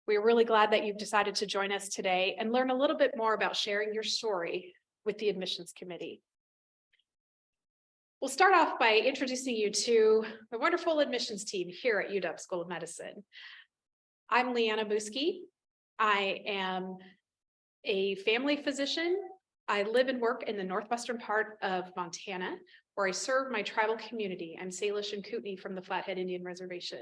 We're really glad that you've decided to join us today and learn a little bit more about sharing your story with the admissions committee. We'll start off by introducing you to the wonderful admissions team here at UW School of Medicine. I'm Leanna Muski. I am a family physician. I live and work in the northwestern part of Montana, where I serve my tribal community. I'm Salish and Kootenai from the Flathead Indian Reservation.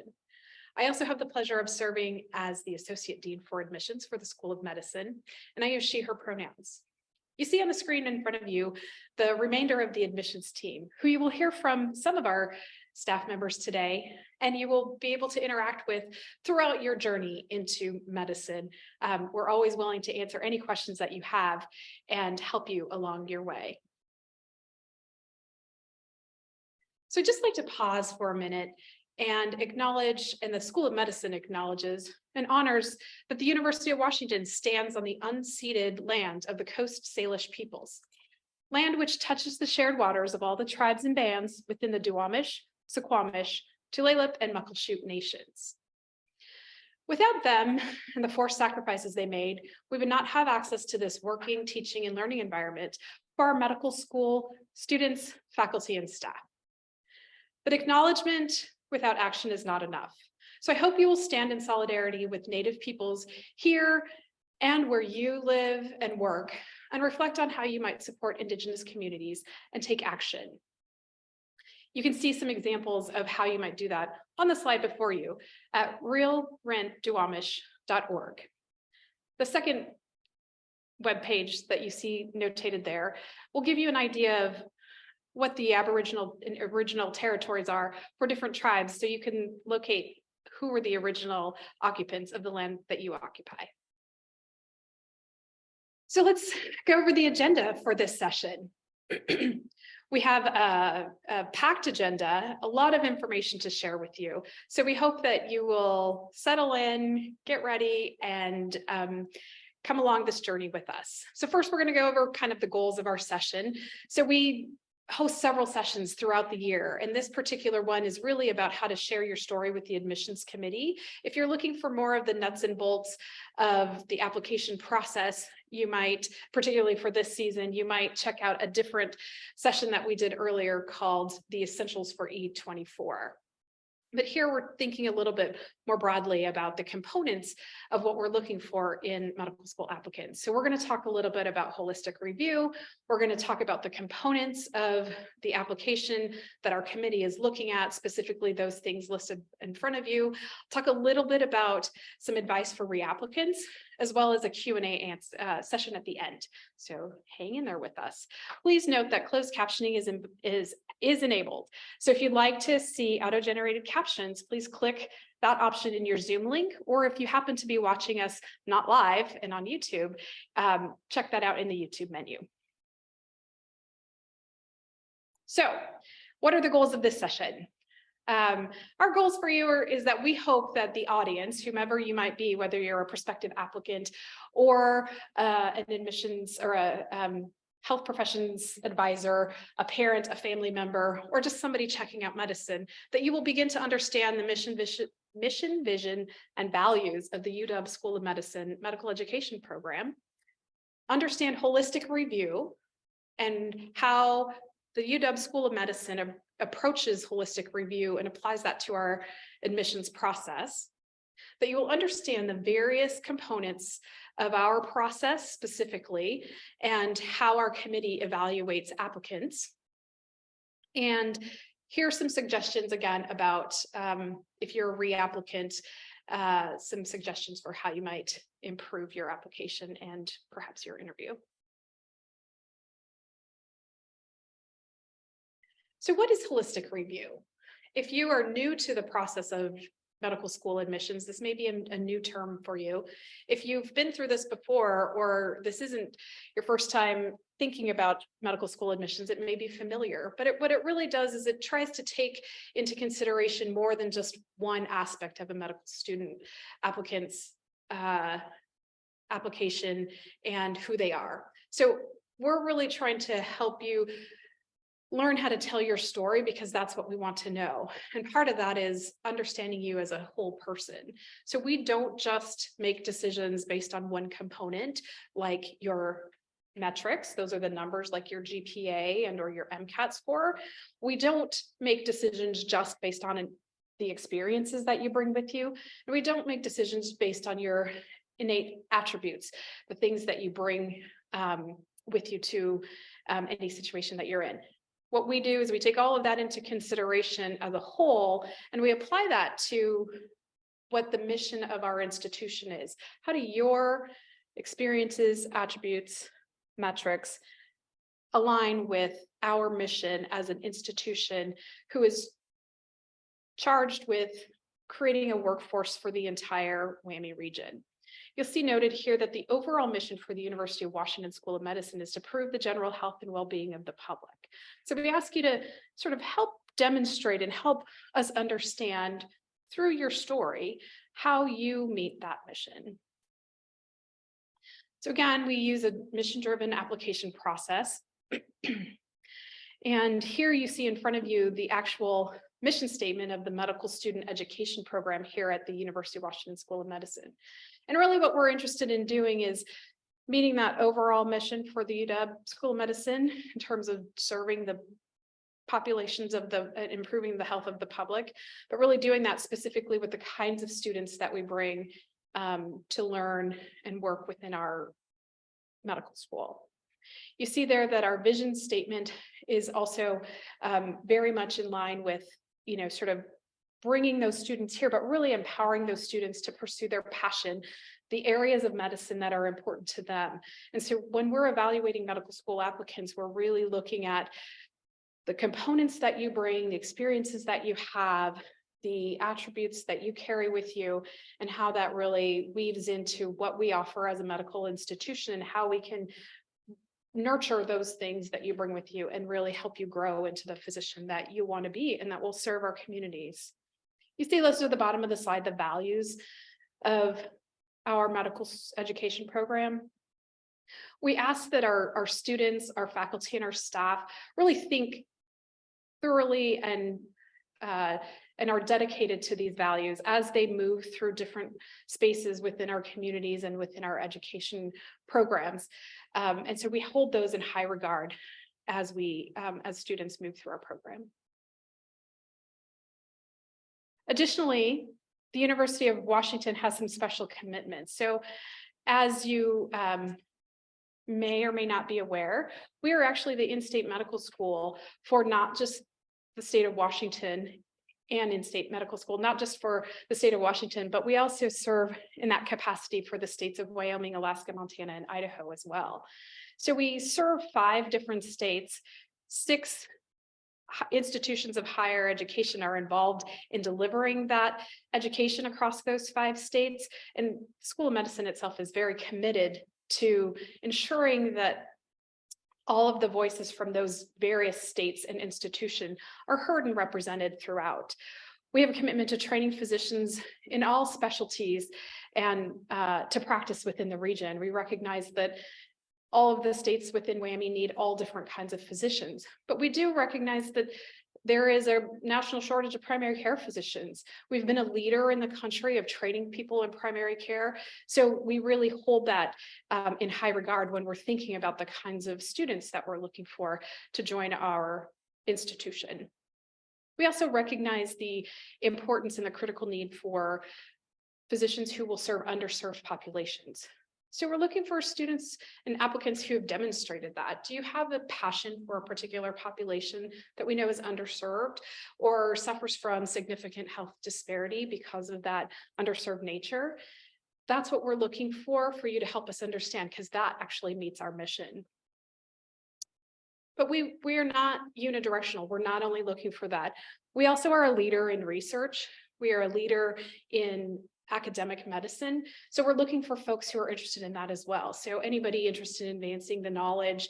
I also have the pleasure of serving as the Associate Dean for Admissions for the School of Medicine, and I use she, her pronouns. You see on the screen in front of you the remainder of the admissions team, who you will hear from some of our staff members today, and you will be able to interact with throughout your journey into medicine. We're always willing to answer any questions that you have and help you along your way. So I'd just like to pause for a minute and acknowledge, and the School of Medicine acknowledges and honors that the University of Washington stands on the unceded land of the Coast Salish peoples, land which touches the shared waters of all the tribes and bands within the Duwamish, Suquamish, Tulalip, and Muckleshoot nations. Without them and the forced sacrifices they made, we would not have access to this working, teaching, and learning environment for our medical school students, faculty, and staff. But acknowledgement without action is not enough. So I hope you will stand in solidarity with Native peoples here and where you live and work, and reflect on how you might support Indigenous communities and take action. You can see some examples of how you might do that on the slide before you at realrentduwamish.org. The second webpage that you see notated there will give you an idea of what the Aboriginal and original territories are for different tribes, so you can locate who were the original occupants of the land that you occupy. So let's go over the agenda for this session. We have a packed agenda, a lot of information to share with you. So we hope that you will settle in, get ready, and come along this journey with us. So first, we're going to go over kind of the goals of our session. So we host several sessions throughout the year, and this particular one is really about how to share your story with the admissions committee. If you're looking for more of the nuts and bolts of the application process, you might, particularly for this season, you might check out a different session that we did earlier called the Essentials for E24. But here we're thinking a little bit more broadly about the components of what we're looking for in medical school applicants. So we're going to talk a little bit about holistic review. We're going to talk about the components of the application that our committee is looking at, specifically those things listed in front of you. Talk a little bit about some advice for re-applicants, as well as a Q&A session at the end. So hang in there with us. Please note that closed captioning is enabled. So if you'd like to see auto-generated captions, please click that option in your Zoom link, or if you happen to be watching us not live and on YouTube, check that out in the YouTube menu. So what are the goals of this session? Our goals for you is that we hope that the audience, whomever you might be, whether you're a prospective applicant or an admissions or a health professions advisor, a parent, a family member, or just somebody checking out medicine, that you will begin to understand the mission, vision, and values of the UW School of Medicine medical education program, understand holistic review and how the UW School of Medicine approaches holistic review and applies that to our admissions process, that you will understand the various components of our process specifically and how our committee evaluates applicants. And here are some suggestions again about if you're a re-applicant, some suggestions for how you might improve your application and perhaps your interview. So what is holistic review? If you are new to the process of medical school admissions, this may be a new term for you. If you've been through this before, or this isn't your first time thinking about medical school admissions, it may be familiar, but what it really does is it tries to take into consideration more than just one aspect of a medical student applicant's application and who they are. So we're really trying to help you learn how to tell your story, because that's what we want to know. And part of that is understanding you as a whole person. So we don't just make decisions based on one component, like your metrics. Those are the numbers like your GPA and or your MCAT score. We don't make decisions just based on the experiences that you bring with you. And we don't make decisions based on your innate attributes, the things that you bring with you to any situation that you're in. What we do is we take all of that into consideration as a whole, and we apply that to what the mission of our institution is. How do your experiences, attributes, metrics align with our mission as an institution who is charged with creating a workforce for the entire WWAMI region? You'll see noted here that the overall mission for the University of Washington School of Medicine is to improve the general health and well-being of the public. So we ask you to sort of help demonstrate and help us understand through your story how you meet that mission. So again, we use a mission-driven application process. And here you see in front of you the actual mission statement of the medical student education program here at the University of Washington School of Medicine. And really what we're interested in doing is meeting that overall mission for the UW School of Medicine in terms of serving the populations of improving the health of the public, but really doing that specifically with the kinds of students that we bring to learn and work within our medical school. You see there that our vision statement is also very much in line with, sort of bringing those students here, but really empowering those students to pursue their passion, the areas of medicine that are important to them. And so when we're evaluating medical school applicants, we're really looking at the components that you bring, the experiences that you have, the attributes that you carry with you, and how that really weaves into what we offer as a medical institution and how we can nurture those things that you bring with you and really help you grow into the physician that you want to be and that will serve our communities. You see listed at the bottom of the slide the values of our medical education program. We ask that our students, our faculty, and our staff really think thoroughly and are dedicated to these values as they move through different spaces within our communities and within our education programs. And so we hold those in high regard as students move through our program. Additionally, the University of Washington has some special commitments. So as you may or may not be aware, we are actually the in-state medical school for not just the state of Washington and in-state medical school, not just for the state of Washington, but we also serve in that capacity for the states of Wyoming, Alaska, Montana, and Idaho as well. So we serve 5 different states. 6 institutions of higher education are involved in delivering that education across those 5 states. And the School of Medicine itself is very committed to ensuring that all of the voices from those various states and institutions are heard and represented throughout. We have a commitment to training physicians in all specialties and to practice within the region. We recognize that all of the states within WWAMI need all different kinds of physicians, but we do recognize that there is a national shortage of primary care physicians. We've been a leader in the country of training people in primary care. So we really hold that in high regard when we're thinking about the kinds of students that we're looking for to join our institution. We also recognize the importance and the critical need for physicians who will serve underserved populations. So we're looking for students and applicants who have demonstrated that. Do you have a passion for a particular population that we know is underserved or suffers from significant health disparity because of that underserved nature? That's what we're looking for you to help us understand, because that actually meets our mission. But we are not unidirectional. We're not only looking for that. We also are a leader in research. We are a leader in academic medicine. So we're looking for folks who are interested in that as well. So anybody interested in advancing the knowledge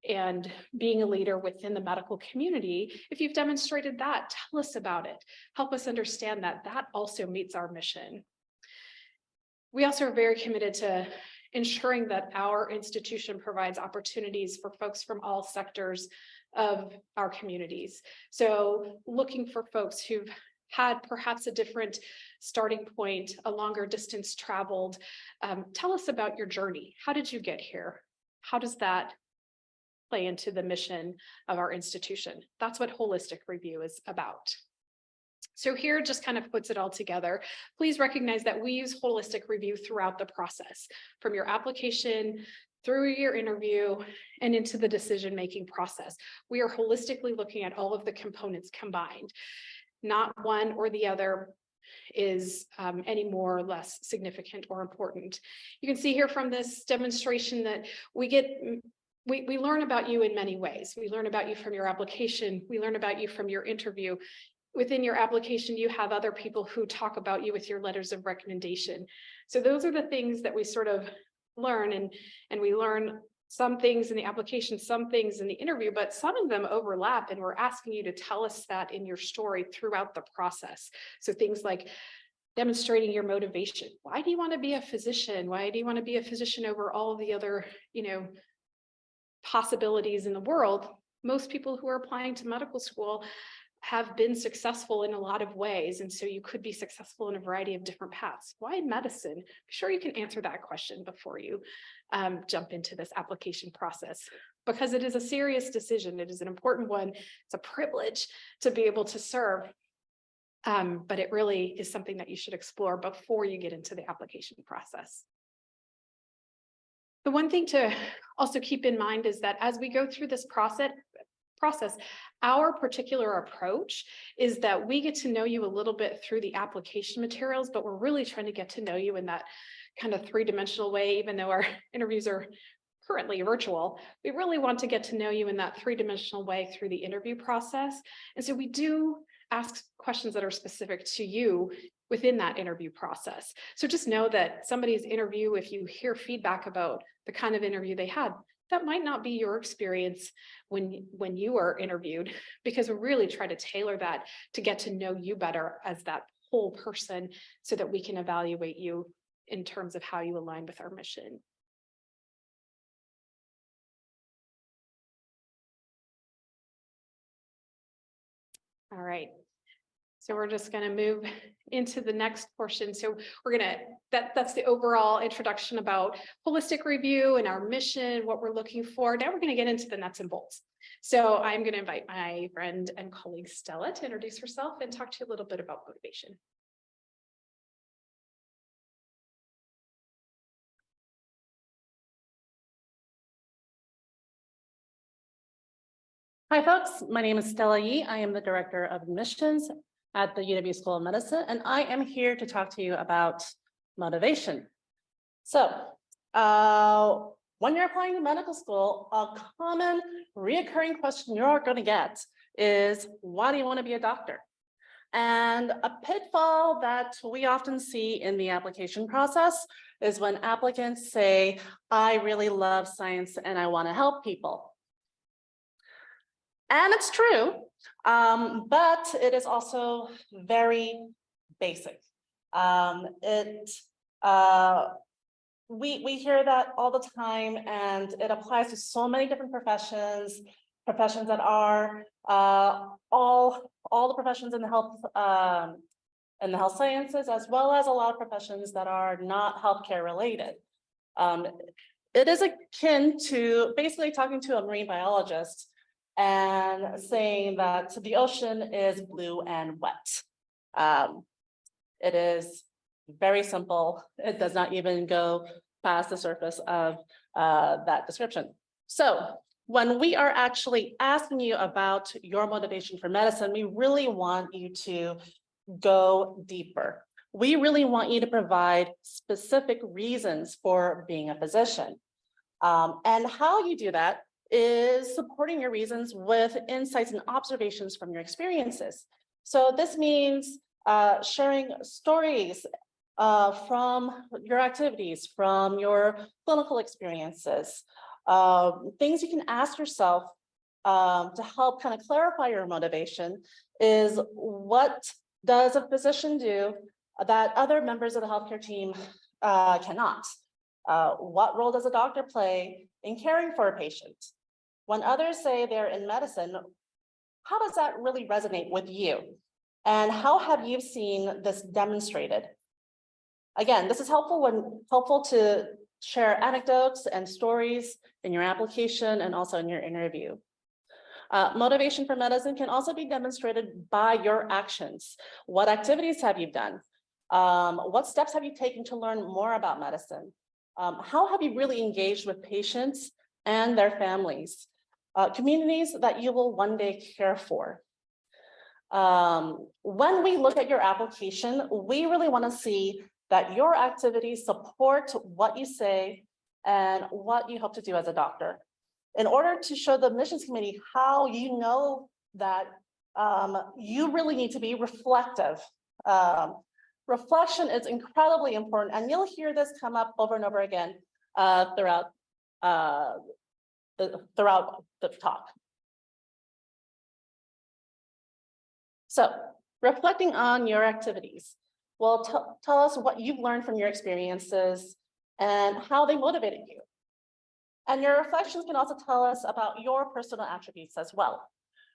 and being a leader within the medical community, if you've demonstrated that, tell us about it. Help us understand that that also meets our mission. We also are very committed to ensuring that our institution provides opportunities for folks from all sectors of our communities. So looking for folks who've had perhaps a different starting point, a longer distance traveled. Tell us about your journey. How did you get here? How does that play into the mission of our institution? That's what holistic review is about. So here just kind of puts it all together. Please recognize that we use holistic review throughout the process, from your application through your interview and into the decision-making process. We are holistically looking at all of the components combined. Not one or the other is any more or less significant or important. You can see here from this demonstration that we learn about you in many ways. We learn about you from your application. We learn about you from your interview. Within your application, you have other people who talk about you with your letters of recommendation. So those are the things that we sort of learn, and we learn some things in the application, some things in the interview, but some of them overlap, and we're asking you to tell us that in your story throughout the process. So things like demonstrating your motivation. Why do you want to be a physician? Why do you want to be a physician over all of the other, possibilities in the world? Most people who are applying to medical school have been successful in a lot of ways. And so you could be successful in a variety of different paths. Why medicine? Be sure you can answer that question before you jump into this application process, because it is a serious decision. It is an important one. It's a privilege to be able to serve. But it really is something that you should explore before you get into the application process. The one thing to also keep in mind is that as we go through this process, our particular approach is that we get to know you a little bit through the application materials, but we're really trying to get to know you in that kind of three-dimensional way. Even though our interviews are currently virtual, we really want to get to know you in that three-dimensional way through the interview process. And so we do ask questions that are specific to you within that interview process. So just know that somebody's interview, if you hear feedback about the kind of interview they had, that might not be your experience when you are interviewed, because we really try to tailor that to get to know you better as that whole person, so that we can evaluate you in terms of how you align with our mission. All right. So we're just going to move into the next portion. So we're going to, that's the overall introduction about holistic review and our mission, what we're looking for. Now we're going to get into the nuts and bolts. So I'm going to invite my friend and colleague Stella to introduce herself and talk to you a little bit about motivation. Hi folks, my name is Stella Yee. I am the Director of Admissions at the UW School of Medicine, and I am here to talk to you about motivation. So, when you're applying to medical school, a common reoccurring question you're going to get is, why do you want to be a doctor? And a pitfall that we often see in the application process is when applicants say, I really love science and I want to help people. And it's true, but it is also very basic. We hear that all the time, and it applies to so many different professions that are all the professions in the health sciences, as well as a lot of professions that are not healthcare related. It is akin to basically talking to a marine biologist and saying that the ocean is blue and wet. It is very simple. It does not even go past the surface of that description. So when we are actually asking you about your motivation for medicine, we really want you to go deeper. We really want you to provide specific reasons for being a physician. And how you do that is supporting your reasons with insights and observations from your experiences. So this means sharing stories from your activities, from your clinical experiences, things you can ask yourself to help kind of clarify your motivation is, what does a physician do that other members of the healthcare team cannot? What role does a doctor play in caring for a patient? When others say they're in medicine, how does that really resonate with you? And how have you seen this demonstrated? Again, this is helpful to share anecdotes and stories in your application and also in your interview. Motivation for medicine can also be demonstrated by your actions. What activities have you done? What steps have you taken to learn more about medicine? How have you really engaged with patients and their families? Communities that you will one day care for. When we look at your application, we really want to see that your activities support what you say and what you hope to do as a doctor. In order to show the admissions committee how you know that you really need to be reflective. Reflection is incredibly important, and you'll hear this come up over and over again throughout the talk. So reflecting on your activities will tell us what you've learned from your experiences and how they motivated you. And your reflections can also tell us about your personal attributes as well.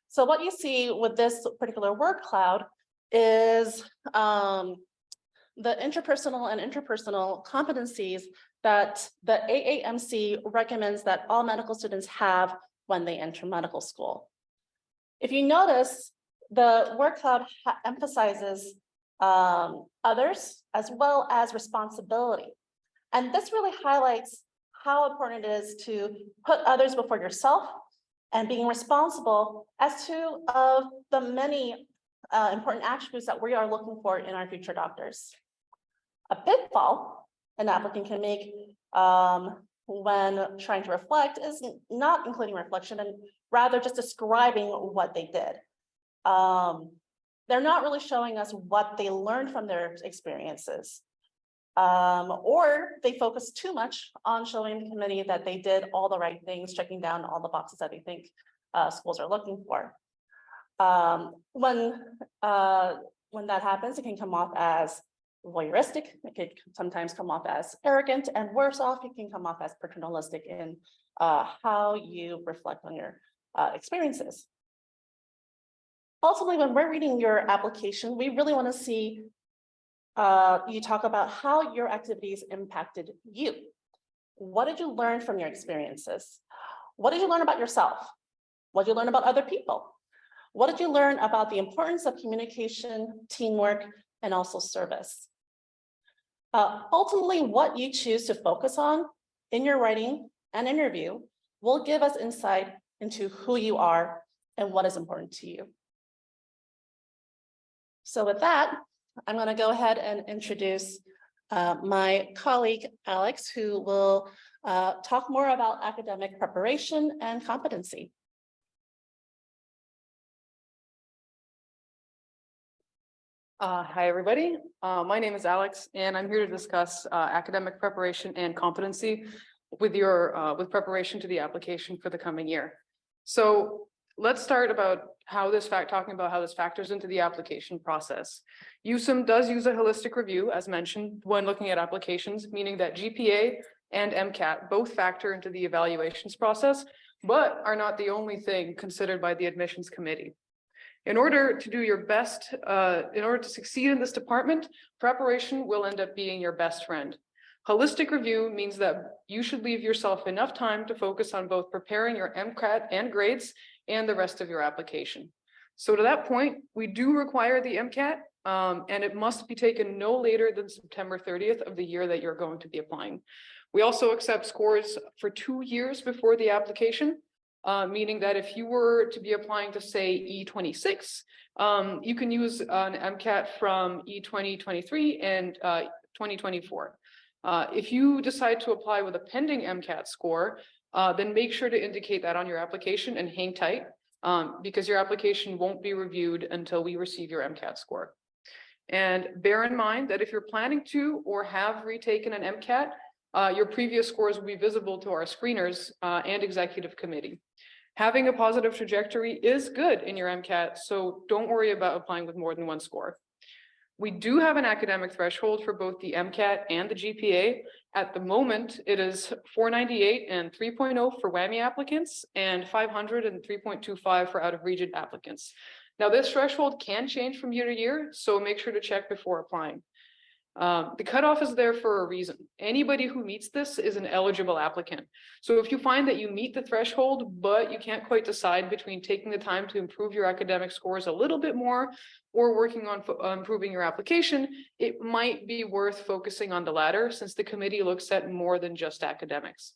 So what you see with this particular word cloud is the interpersonal and interpersonal competencies that the AAMC recommends that all medical students have when they enter medical school. If you notice, the word cloud emphasizes others as well as responsibility. And this really highlights how important it is to put others before yourself and being responsible as two of the many important attributes that we are looking for in our future doctors. A pitfall an applicant can make when trying to reflect is not including reflection and rather just describing what they did. They're not really showing us what they learned from their experiences. Or they focus too much on showing the committee that they did all the right things, checking down all the boxes that they think schools are looking for. When that happens, it can come off as voyeuristic. It could sometimes come off as arrogant, and worse off, it can come off as paternalistic in how you reflect on your experiences. Ultimately, when we're reading your application, we really want to see you talk about how your activities impacted you. What did you learn from your experiences? What did you learn about yourself? What did you learn about other people? What did you learn about the importance of communication, teamwork, and also service? Ultimately, what you choose to focus on in your writing and interview will give us insight into who you are and what is important to you. So with that, I'm going to go ahead and introduce my colleague, Alex, who will talk more about academic preparation and competency. Hi, everybody. My name is Alex, and I'm here to discuss academic preparation and competency with preparation to the application for the coming year. So let's start about talking about how this factors into the application process. USUM does use a holistic review, as mentioned, when looking at applications, meaning that GPA and MCAT both factor into the evaluations process, but are not the only thing considered by the admissions committee. In order to do your best, in order to succeed in this department, preparation will end up being your best friend. Holistic review means that you should leave yourself enough time to focus on both preparing your MCAT and grades and the rest of your application. So to that point, we do require the MCAT, and it must be taken no later than September 30th of the year that you're going to be applying. We also accept scores for 2 years before the application, meaning that if you were to be applying to say E26, you can use an MCAT from E2023 and 2024. If you decide to apply with a pending MCAT score, then make sure to indicate that on your application and hang tight, because your application won't be reviewed until we receive your MCAT score. And bear in mind that if you're planning to or have retaken an MCAT, your previous scores will be visible to our screeners and executive committee. Having a positive trajectory is good in your MCAT, so don't worry about applying with more than one score. We do have an academic threshold for both the MCAT and the GPA. At the moment, it is 498 and 3.0 for WAMI applicants and 500 and 3.25 for out-of-region applicants. Now, this threshold can change from year to year, so make sure to check before applying. The cutoff is there for a reason. Anybody who meets this is an eligible applicant. So if you find that you meet the threshold, but you can't quite decide between taking the time to improve your academic scores a little bit more or working on improving your application, it might be worth focusing on the latter, since the committee looks at more than just academics.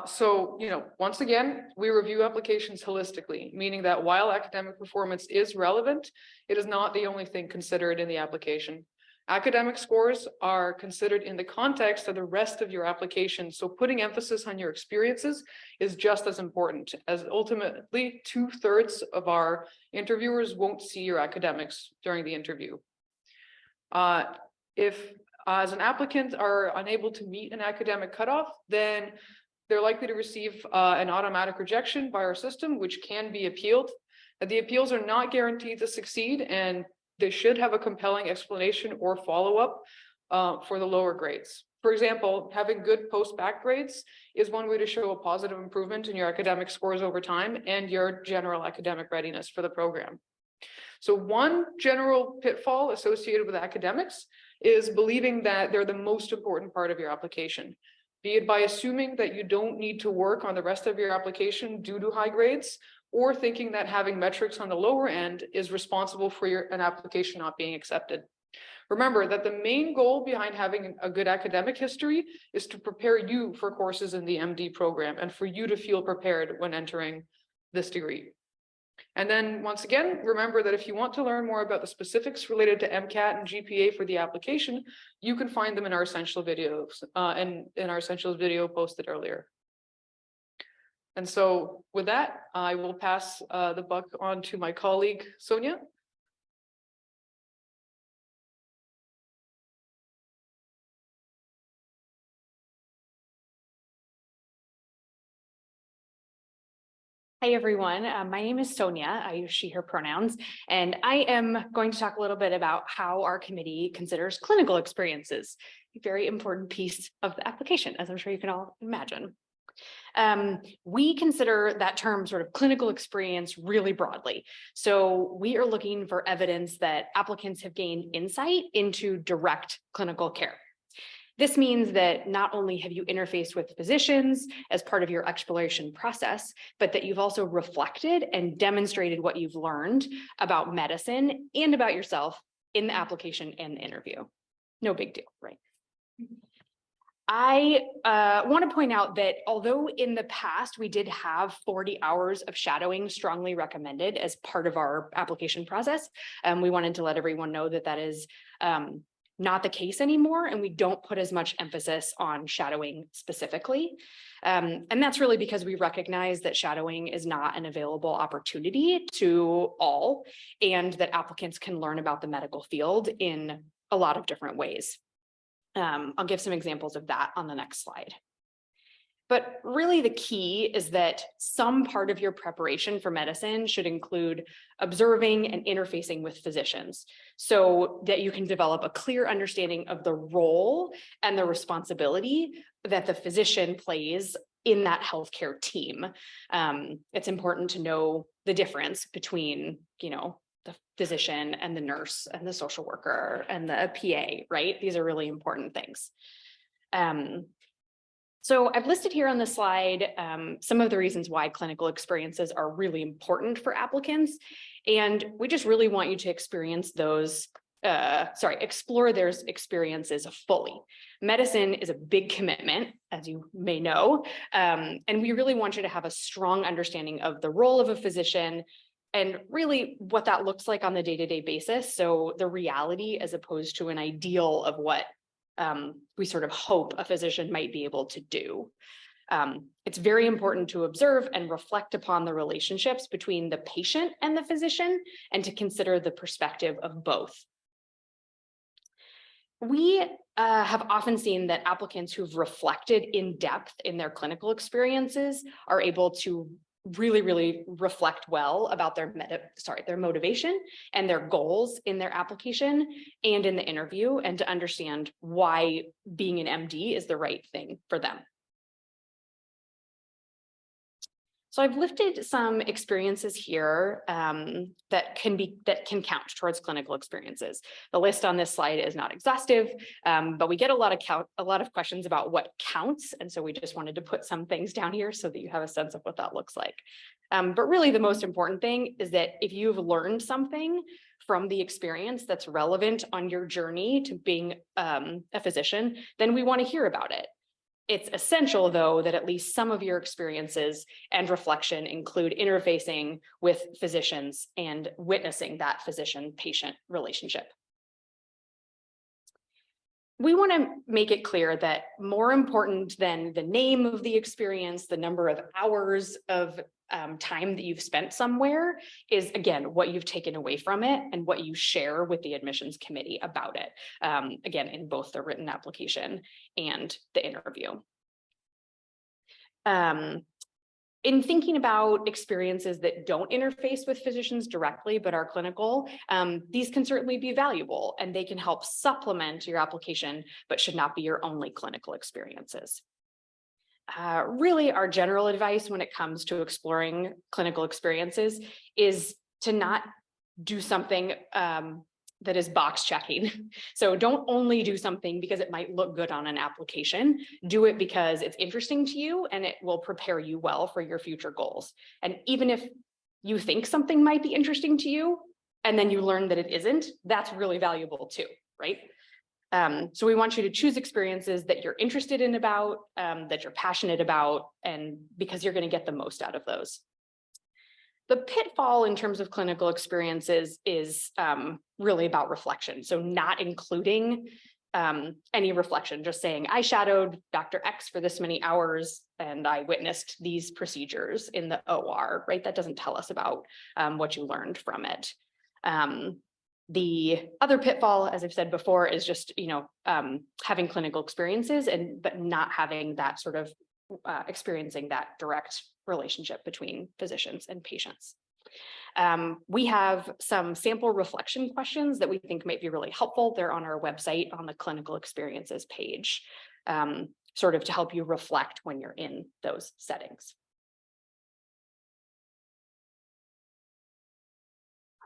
So, once again, we review applications holistically, meaning that while academic performance is relevant, it is not the only thing considered in the application. Academic scores are considered in the context of the rest of your application. So putting emphasis on your experiences is just as important, as ultimately 2/3 of our interviewers won't see your academics during the interview. If as an applicant are unable to meet an academic cutoff, then they're likely to receive an automatic rejection by our system, which can be appealed. The appeals are not guaranteed to succeed, and they should have a compelling explanation or follow-up for the lower grades. For example, having good post-bac grades is one way to show a positive improvement in your academic scores over time and your general academic readiness for the program. So one general pitfall associated with academics is believing that they're the most important part of your application, be it by assuming that you don't need to work on the rest of your application due to high grades, or thinking that having metrics on the lower end is responsible for an application not being accepted. Remember that the main goal behind having a good academic history is to prepare you for courses in the MD program and for you to feel prepared when entering this degree. And then once again, remember that if you want to learn more about the specifics related to MCAT and GPA for the application, you can find them in our essential videos and in our essentials video posted earlier. And so with that, I will pass the buck on to my colleague, Sonia. Hi, everyone. My name is Sonia. I use she, her pronouns, and I am going to talk a little bit about how our committee considers clinical experiences, a very important piece of the application, as I'm sure you can all imagine. We consider that term sort of clinical experience really broadly. So we are looking for evidence that applicants have gained insight into direct clinical care. This means that not only have you interfaced with physicians as part of your exploration process, but that you've also reflected and demonstrated what you've learned about medicine and about yourself in the application and the interview. No big deal, right? I want to point out that although in the past we did have 40 hours of shadowing strongly recommended as part of our application process, we wanted to let everyone know that that is not the case anymore, and we don't put as much emphasis on shadowing specifically. And that's really because we recognize that shadowing is not an available opportunity to all, and that applicants can learn about the medical field in a lot of different ways. I'll give some examples of that on the next slide. But really the key is that some part of your preparation for medicine should include observing and interfacing with physicians so that you can develop a clear understanding of the role and the responsibility that the physician plays in that healthcare team. It's important to know the difference between, the physician and the nurse and the social worker and the PA, right? These are really important things. So I've listed here on the slide some of the reasons why clinical experiences are really important for applicants. And we just really want you to experience those, explore their experiences fully. Medicine is a big commitment, as you may know, and we really want you to have a strong understanding of the role of a physician and really what that looks like on the day-to-day basis. So the reality as opposed to an ideal of what we sort of hope a physician might be able to do. It's very important to observe and reflect upon the relationships between the patient and the physician and to consider the perspective of both. We have often seen that applicants who've reflected in depth in their clinical experiences are able to really reflect well about their motivation and their goals in their application and in the interview, and to understand why being an MD is the right thing for them. So I've lifted some experiences here that can count towards clinical experiences. The list on this slide is not exhaustive, but we get a lot of questions about what counts, and so we just wanted to put some things down here so that you have a sense of what that looks like. But really, the most important thing is that if you've learned something from the experience that's relevant on your journey to being a physician, then we want to hear about it. It's essential, though, that at least some of your experiences and reflection include interfacing with physicians and witnessing that physician-patient relationship. We want to make it clear that more important than the name of the experience, the number of hours of time that you've spent somewhere, is, again, what you've taken away from it and what you share with the admissions committee about it, again, in both the written application and the interview. In thinking about experiences that don't interface with physicians directly but are clinical, these can certainly be valuable, and they can help supplement your application, but should not be your only clinical experiences. Really, our general advice when it comes to exploring clinical experiences is to not do something that is box checking. So don't only do something because it might look good on an application. Do it because it's interesting to you and it will prepare you well for your future goals. And even if you think something might be interesting to you and then you learn that it isn't, that's really valuable too, right? So we want you to choose experiences that you're interested in about, that you're passionate about, and because you're going to get the most out of those. The pitfall in terms of clinical experiences is really about reflection. So not including any reflection, just saying, I shadowed Dr. X for this many hours and I witnessed these procedures in the OR, right? That doesn't tell us about what you learned from it. The other pitfall, as I've said before, is just, having clinical experiences but not having that sort of experiencing that direct relationship between physicians and patients. We have some sample reflection questions that we think might be really helpful. They're on our website on the clinical experiences page, sort of to help you reflect when you're in those settings.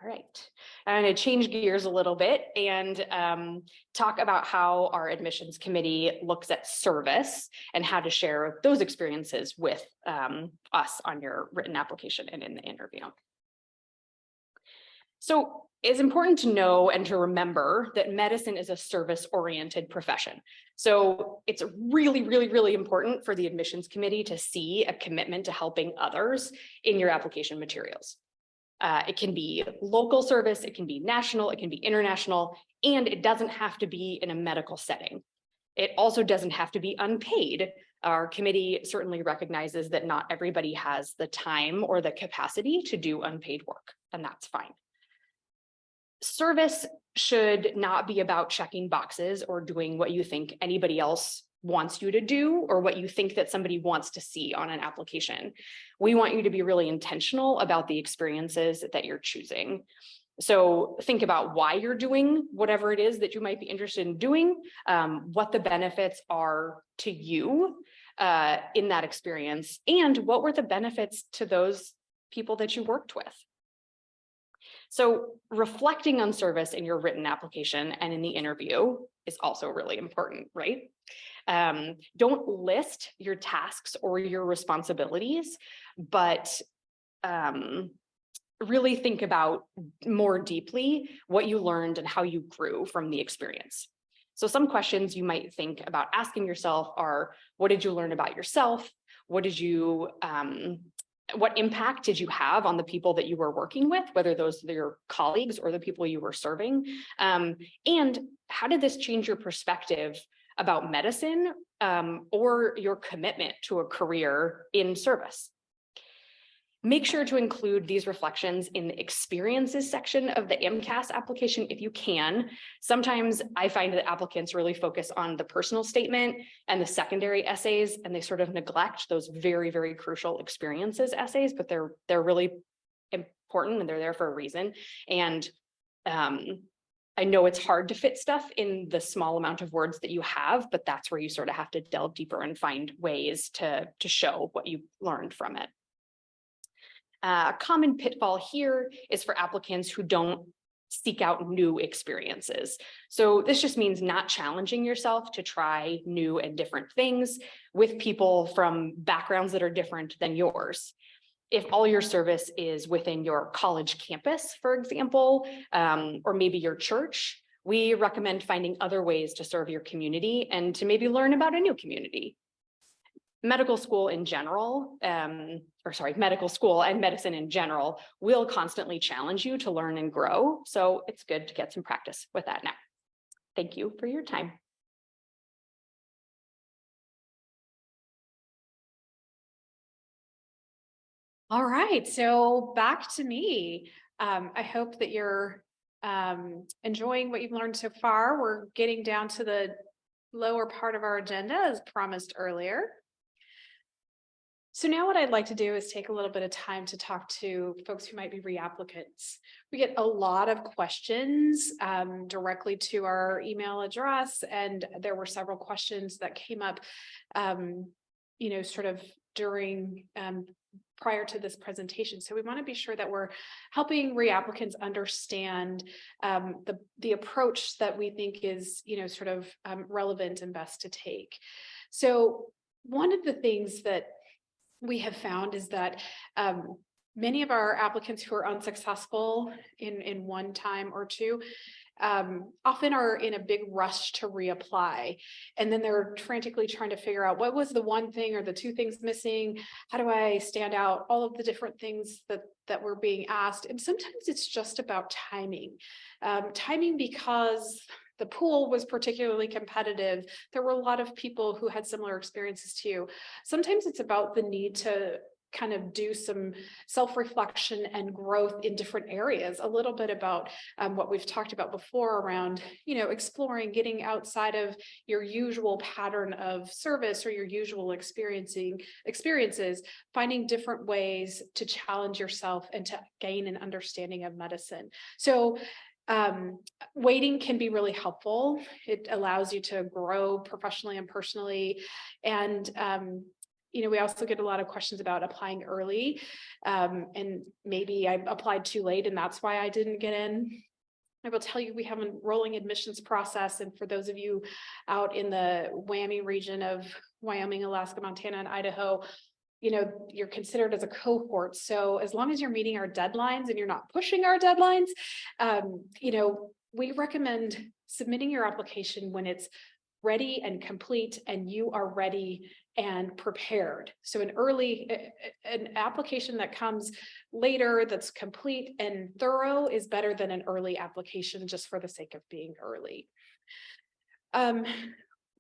All right, I'm going to change gears a little bit and talk about how our admissions committee looks at service and how to share those experiences with us on your written application and in the interview. So it's important to know and to remember that medicine is a service-oriented profession. So it's really important for the admissions committee to see a commitment to helping others in your application materials. It can be local service, it can be national, it can be international, and it doesn't have to be in a medical setting. It also doesn't have to be unpaid. Our committee certainly recognizes that not everybody has the time or the capacity to do unpaid work, and that's fine. Service should not be about checking boxes or doing what you think anybody else wants you to do or what you think that somebody wants to see on an application. We want you to be really intentional about the experiences that you're choosing. So think about why you're doing whatever it is that you might be interested in doing, what the benefits are to you in that experience, and what were the benefits to those people that you worked with. So reflecting on service in your written application and in the interview is also really important, right? Don't list your tasks or your responsibilities, but really think about more deeply what you learned and how you grew from the experience. So some questions you might think about asking yourself are, what did you learn about yourself? What impact did you have on the people that you were working with, whether those are your colleagues or the people you were serving? And how did this change your perspective about medicine or your commitment to a career in service? Make sure to include these reflections in the experiences section of the MCAS application if you can. Sometimes I find that applicants really focus on the personal statement and the secondary essays, and they sort of neglect those very, very crucial experiences essays, but they're really important and they're there for a reason. And I know it's hard to fit stuff in the small amount of words that you have, but that's where you sort of have to delve deeper and find ways to show what you learned from it. A common pitfall here is for applicants who don't seek out new experiences. So this just means not challenging yourself to try new and different things with people from backgrounds that are different than yours. If all your service is within your college campus, for example, or maybe your church, we recommend finding other ways to serve your community and to maybe learn about a new community. Medical school in general, medical school and medicine in general will constantly challenge you to learn and grow. So it's good to get some practice with that now. Thank you for your time. All right, so back to me. I hope that you're enjoying what you've learned so far. We're getting down to the lower part of our agenda as promised earlier. So now what I'd like to do is take a little bit of time to talk to folks who might be re-applicants. We get a lot of questions directly to our email address, and there were several questions that came up, sort of during prior to this presentation. So we want to be sure that we're helping re-applicants understand the approach that we think is, relevant and best to take. So one of the things that we have found is that many of our applicants who are unsuccessful in one time or two often are in a big rush to reapply. And then they're frantically trying to figure out what was the one thing or the two things missing? How do I stand out? All of the different things that were being asked. And sometimes it's just about timing. Timing because the pool was particularly competitive. There were a lot of people who had similar experiences to you. Sometimes it's about the need to kind of do some self-reflection and growth in different areas, a little bit about what we've talked about before around, exploring, getting outside of your usual pattern of service or your usual experiences, finding different ways to challenge yourself and to gain an understanding of medicine. So waiting can be really helpful. It allows you to grow professionally and personally. And, we also get a lot of questions about applying early. And maybe I applied too late and that's why I didn't get in. I will tell you, we have a rolling admissions process. And for those of you out in the WWAMI region of Wyoming, Alaska, Montana, and Idaho, you're considered as a cohort. So as long as you're meeting our deadlines and you're not pushing our deadlines, we recommend submitting your application when it's ready and complete and you are ready and prepared. So an application that comes later that's complete and thorough is better than an early application just for the sake of being early.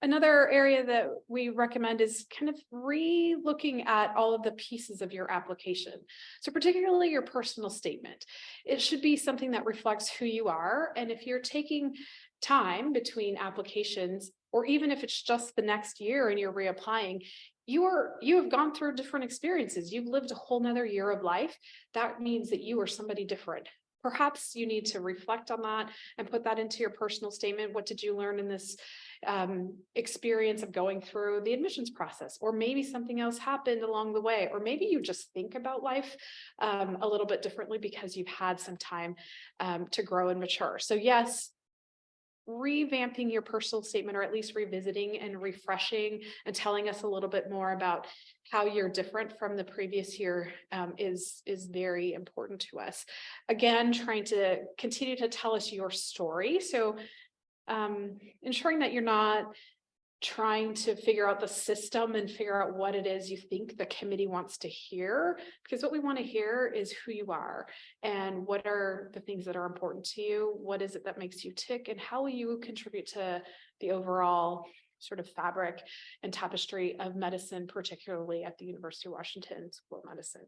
Another area that we recommend is kind of re-looking at all of the pieces of your application. So particularly your personal statement. It should be something that reflects who you are. And if you're taking time between applications, or even if it's just the next year and you're reapplying, you have gone through different experiences. You've lived a whole nother year of life. That means that you are somebody different. Perhaps you need to reflect on that and put that into your personal statement. What did you learn in this experience of going through the admissions process? Or maybe something else happened along the way, or maybe you just think about life a little bit differently because you've had some time to grow and mature. So yes, revamping your personal statement, or at least revisiting and refreshing and telling us a little bit more about how you're different from the previous year is very important to us. Again, trying to continue to tell us your story. So ensuring that you're not trying to figure out the system and figure out what it is you think the committee wants to hear, because what we want to hear is who you are and what are the things that are important to you, what is it that makes you tick, and how will you contribute to the overall sort of fabric and tapestry of medicine, particularly at the University of Washington School of Medicine.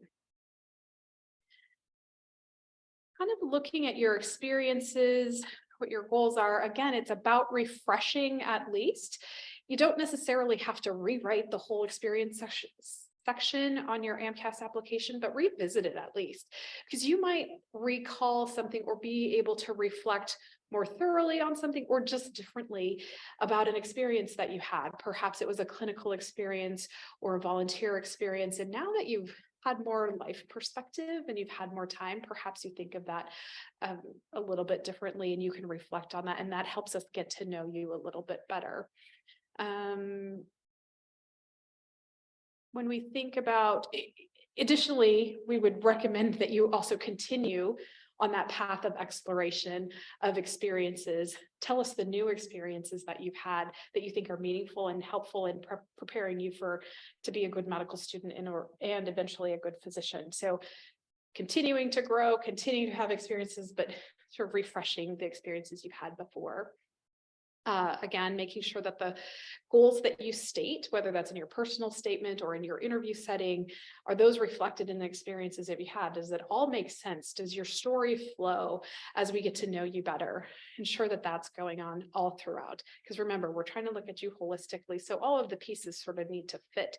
kind of looking at your experiences, what your goals are. Again, it's about refreshing at least. You don't necessarily have to rewrite the whole experience section on your AMCAS application, but revisit it at least, because you might recall something or be able to reflect more thoroughly on something or just differently about an experience that you had. Perhaps it was a clinical experience or a volunteer experience. And now that you've had more life perspective and you've had more time, perhaps you think of that a little bit differently, and you can reflect on that. And that helps us get to know you a little bit better. When we think about, additionally, we would recommend that you also continue on that path of exploration of experiences. Tell us the new experiences that you've had that you think are meaningful and helpful in preparing you to be a good medical student and eventually a good physician. So continuing to grow, continuing to have experiences, but sort of refreshing the experiences you've had before. Again, making sure that the goals that you state, whether that's in your personal statement or in your interview setting, are those reflected in the experiences that you had? Does it all make sense? Does your story flow as we get to know you better? Ensure that that's going on all throughout. Because remember, we're trying to look at you holistically. So all of the pieces sort of need to fit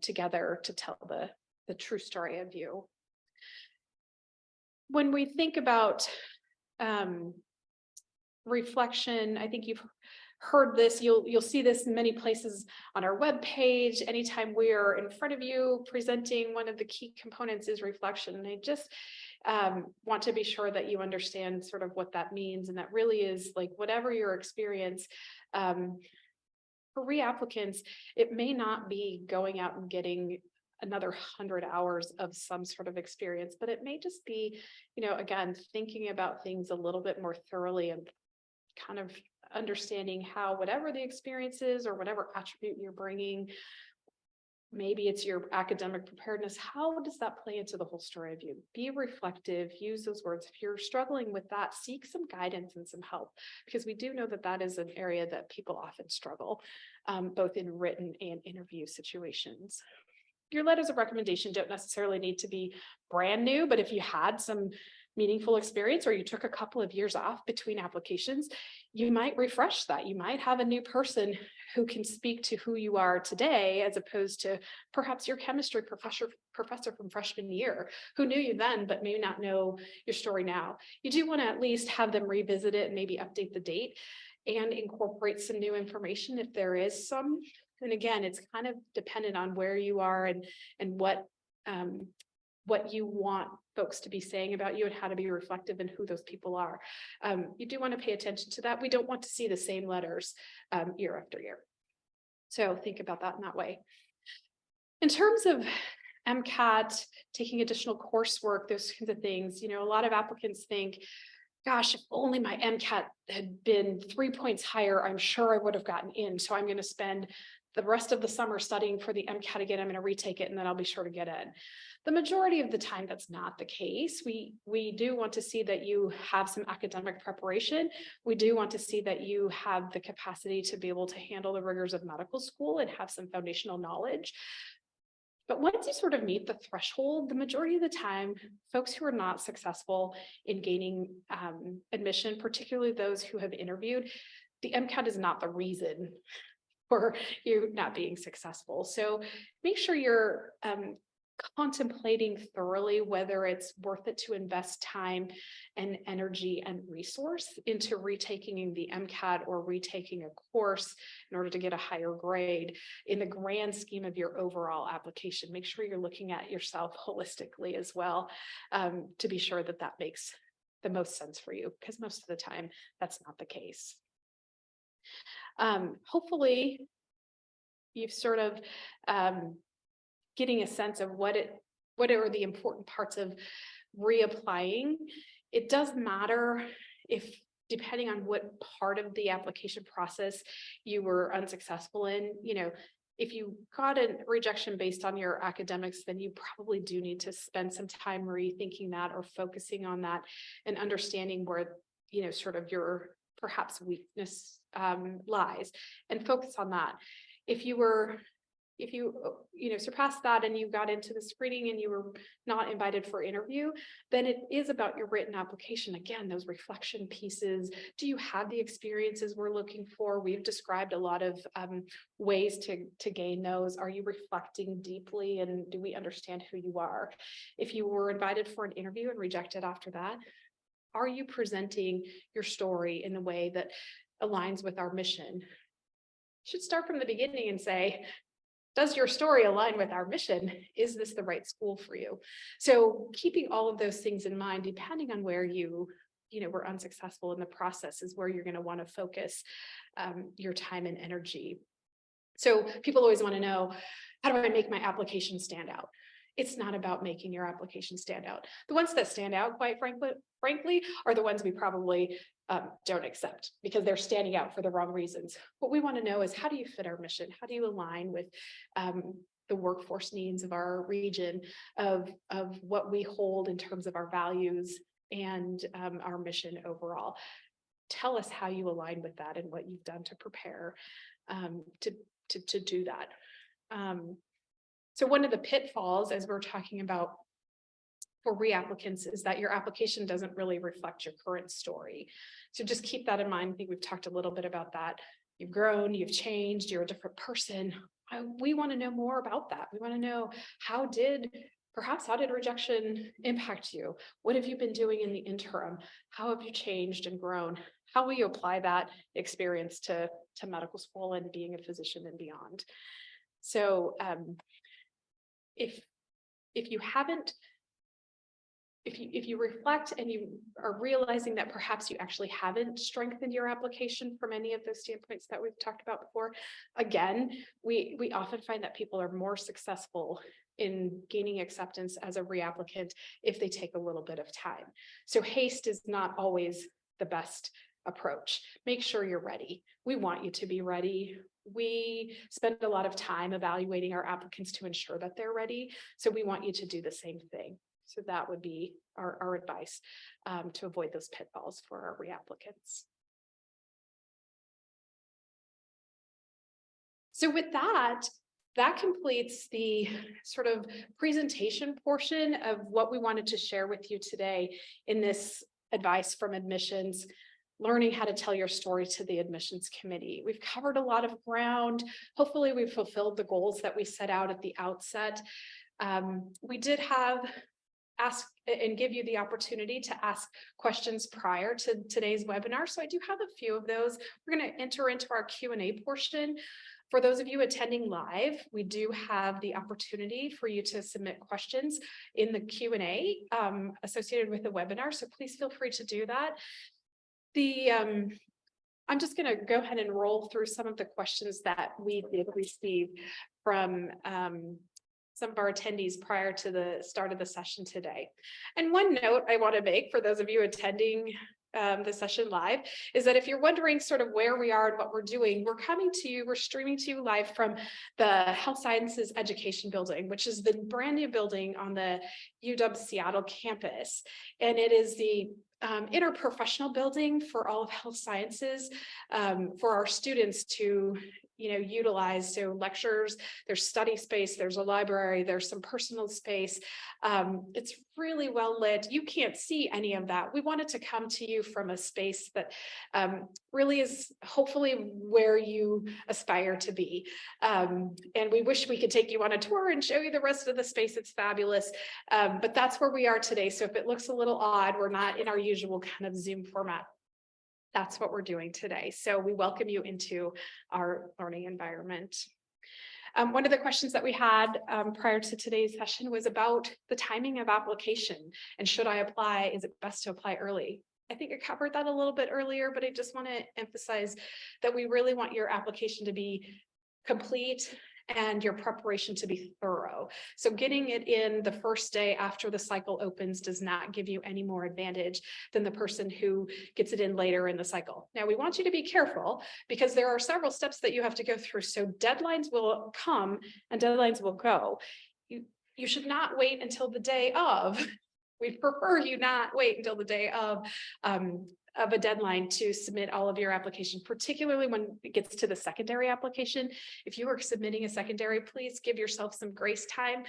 together to tell the true story of you. When we think about reflection, I think you've heard this, you'll see this in many places on our webpage. Anytime we're in front of you presenting, one of the key components is reflection. And I just want to be sure that you understand sort of what that means. And that really is like, whatever your experience, for re-applicants, it may not be going out and getting another 100 hours of some sort of experience, but it may just be, again, thinking about things a little bit more thoroughly and kind of understanding how whatever the experience is or whatever attribute you're bringing, maybe it's your academic preparedness, how does that play into the whole story of you? Be reflective, use those words. If you're struggling with that, seek some guidance and some help, because we do know that that is an area that people often struggle, both in written and interview situations. Your letters of recommendation don't necessarily need to be brand new, but if you had some meaningful experience or you took a couple of years off between applications, you might refresh that. You might have a new person who can speak to who you are today, as opposed to perhaps your chemistry professor from freshman year who knew you then, but may not know your story now. You do want to at least have them revisit it and maybe update the date and incorporate some new information if there is some. And again, it's kind of dependent on where you are and what you want folks to be saying about you and how to be reflective in who those people are. You do want to pay attention to that. We don't want to see the same letters year after year. So think about that in that way. In terms of MCAT, taking additional coursework, those kinds of things, a lot of applicants think, gosh, if only my MCAT had been 3 points higher, I'm sure I would have gotten in. So I'm going to spend the rest of the summer studying for the MCAT again. I'm going to retake it and then I'll be sure to get in. The majority of the time, that's not the case. We do want to see that you have some academic preparation. We do want to see that you have the capacity to be able to handle the rigors of medical school and have some foundational knowledge. But once you sort of meet the threshold, the majority of the time, folks who are not successful in gaining admission, particularly those who have interviewed, the MCAT is not the reason for you not being successful. So make sure you're contemplating thoroughly whether it's worth it to invest time and energy and resource into retaking the MCAT or retaking a course in order to get a higher grade in the grand scheme of your overall application. Make sure you're looking at yourself holistically as well, to be sure that that makes the most sense for you, because most of the time that's not the case. Hopefully you've sort of getting a sense of what are the important parts of reapplying. It does matter if, depending on what part of the application process you were unsuccessful in, if you got a rejection based on your academics, then you probably do need to spend some time rethinking that or focusing on that and understanding where, sort of your perhaps weakness lies, and focus on that. If if you, surpassed that and you got into the screening and you were not invited for interview, then it is about your written application. Again, those reflection pieces. Do you have the experiences we're looking for? We've described a lot of ways to gain those. Are you reflecting deeply, and do we understand who you are? If you were invited for an interview and rejected after that, are you presenting your story in a way that aligns with our mission? You should start from the beginning and say, does your story align with our mission? Is this the right school for you? So keeping all of those things in mind, depending on where you were unsuccessful in the process, is where you're going to want to focus your time and energy. So people always want to know, how do I make my application stand out? It's not about making your application stand out. The ones that stand out, quite frankly, are the ones we probably don't accept because they're standing out for the wrong reasons. What we want to know is, how do you fit our mission? How do you align with the workforce needs of our region, of what we hold in terms of our values and our mission overall? Tell us how you align with that and what you've done to prepare to do that. So one of the pitfalls, as we're talking about for reapplicants, is that your application doesn't really reflect your current story. So just keep that in mind. I think we've talked a little bit about that. You've grown, you've changed, you're a different person. We want to know more about that. We want to know, how did rejection impact you? What have you been doing in the interim? How have you changed and grown? How will you apply that experience to medical school and being a physician and beyond? So if you reflect and you are realizing that perhaps you actually haven't strengthened your application from any of those standpoints that we've talked about before, again, we often find that people are more successful in gaining acceptance as a reapplicant if they take a little bit of time. So haste is not always the best approach. Make sure you're ready. We want you to be ready. We spend a lot of time evaluating our applicants to ensure that they're ready. So we want you to do the same thing. So that would be our advice to avoid those pitfalls for our reapplicants. So with that completes the sort of presentation portion of what we wanted to share with you today in this advice from admissions, learning how to tell your story to the admissions committee. We've covered a lot of ground. Hopefully we've fulfilled the goals that we set out at the outset. We did ask and give you the opportunity to ask questions prior to today's webinar. So I do have a few of those. We're going to enter into our Q&A portion. For those of you attending live, we do have the opportunity for you to submit questions in the Q&A associated with the webinar. So please feel free to do that. I'm just going to go ahead and roll through some of the questions that we did receive from some of our attendees prior to the start of the session today. And one note I want to make for those of you attending the session live is that if you're wondering sort of where we are and what we're doing, we're streaming to you live from the Health Sciences Education Building, which is the brand new building on the UW Seattle campus. And it is the interprofessional building for all of health sciences for our students to utilize. So lectures, there's study space, there's a library, there's some personal space. It's really well lit. You can't see any of that. We wanted to come to you from a space that really is hopefully where you aspire to be. And we wish we could take you on a tour and show you the rest of the space. It's fabulous. But that's where we are today. So if it looks a little odd, we're not in our usual kind of Zoom format. That's what we're doing today. So we welcome you into our learning environment. One of the questions that we had prior to today's session was about the timing of application and should I apply? Is it best to apply early? I think I covered that a little bit earlier, but I just want to emphasize that we really want your application to be complete and your preparation to be thorough. So getting it in the first day after the cycle opens does not give you any more advantage than the person who gets it in later in the cycle. Now, we want you to be careful because there are several steps that you have to go through. So deadlines will come and deadlines will go. You should not wait until the day of. We prefer you not wait until the day of of a deadline to submit all of your application, particularly when it gets to the secondary application. If you are submitting a secondary, please give yourself some grace time.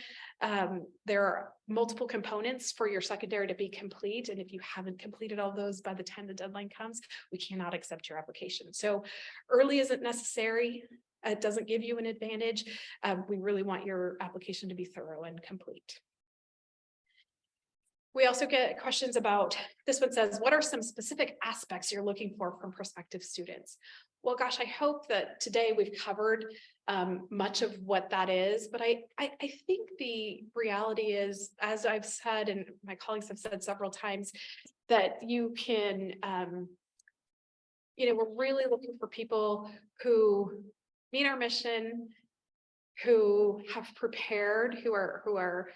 There are multiple components for your secondary to be complete. And if you haven't completed all those by the time the deadline comes, we cannot accept your application. So early isn't necessary. It doesn't give you an advantage. We really want your application to be thorough and complete. We also get questions about, this one says, what are some specific aspects you're looking for from prospective students? Well, gosh, I hope that today we've covered much of what that is, but I think the reality is, as I've said, and my colleagues have said several times, that you can, we're really looking for people who meet our mission, who have prepared, who are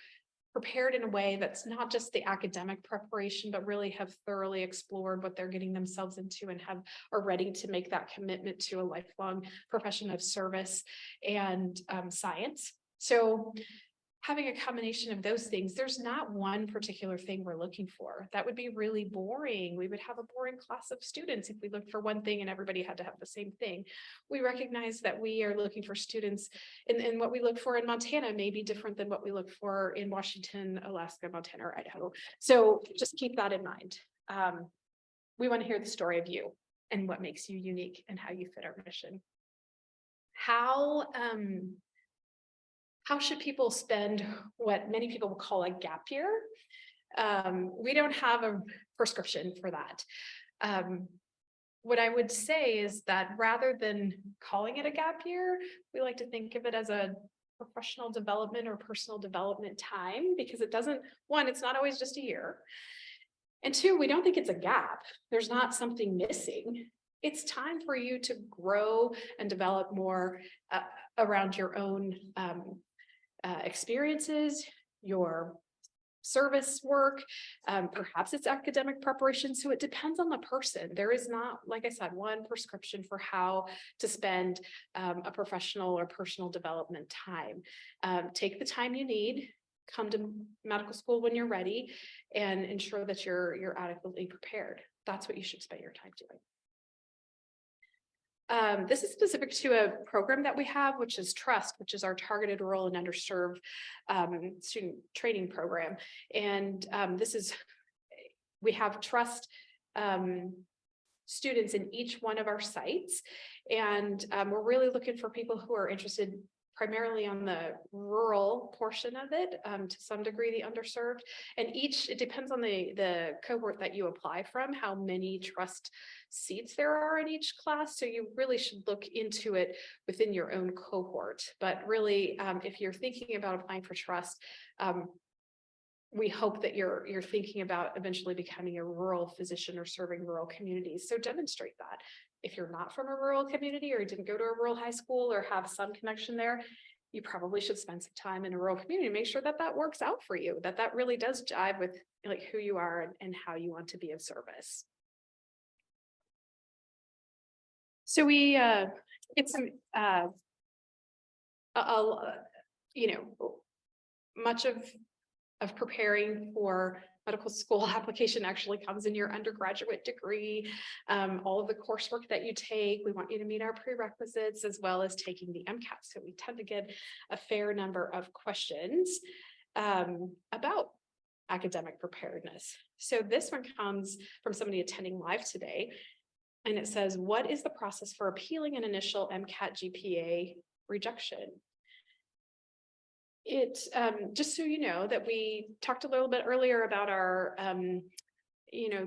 prepared in a way that's not just the academic preparation, but really have thoroughly explored what they're getting themselves into and are ready to make that commitment to a lifelong profession of service and science. So having a combination of those things, there's not one particular thing we're looking for. That would be really boring. We would have a boring class of students if we looked for one thing and everybody had to have the same thing. We recognize that we are looking for students, and what we look for in Montana may be different than what we look for in Washington, Alaska, Montana, or Idaho. So just keep that in mind. We want to hear the story of you and what makes you unique and how you fit our mission. How should people spend what many people will call a gap year? We don't have a prescription for that. What I would say is that rather than calling it a gap year, we like to think of it as a professional development or personal development time, because it doesn't, one, it's not always just a year. And two, we don't think it's a gap. There's not something missing. It's time for you to grow and develop more around your own experiences, your service work, perhaps it's academic preparation. So it depends on the person. There is not, like I said, one prescription for how to spend a professional or personal development time. Take the time you need, come to medical school when you're ready, and ensure that you're adequately prepared. That's what you should spend your time doing. This is specific to a program that we have, which is TRUST, which is our targeted rural and underserved student training program. And we have TRUST students in each one of our sites. And we're really looking for people who are interested primarily on the rural portion of it, to some degree the underserved. And it depends on the cohort that you apply from, how many TRUST seats there are in each class. So you really should look into it within your own cohort. But really, if you're thinking about applying for TRUST, we hope that you're thinking about eventually becoming a rural physician or serving rural communities. So demonstrate that. If you're not from a rural community or didn't go to a rural high school or have some connection there, you probably should spend some time in a rural community. Make sure that works out for you, that really does jive with like who you are and how you want to be of service. So we get some, much of preparing for medical school application actually comes in your undergraduate degree. All of the coursework that you take, we want you to meet our prerequisites as well as taking the MCAT. So we tend to get a fair number of questions about academic preparedness. So this one comes from somebody attending live today. And it says, what is the process for appealing an initial MCAT GPA rejection? Just so you know that we talked a little bit earlier about our,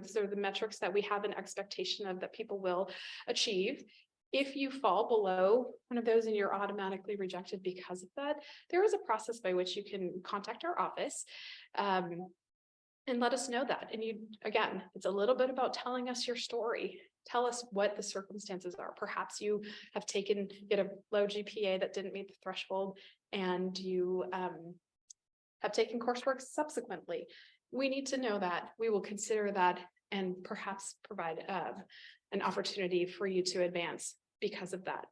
sort of the metrics that we have an expectation of that people will achieve. If you fall below one of those and you're automatically rejected because of that, there is a process by which you can contact our office and let us know that. And again, it's a little bit about telling us your story. Tell us what the circumstances are. Perhaps you have get a low GPA that didn't meet the threshold, and you have taken coursework subsequently. We need to know that. We will consider that and perhaps provide an opportunity for you to advance because of that.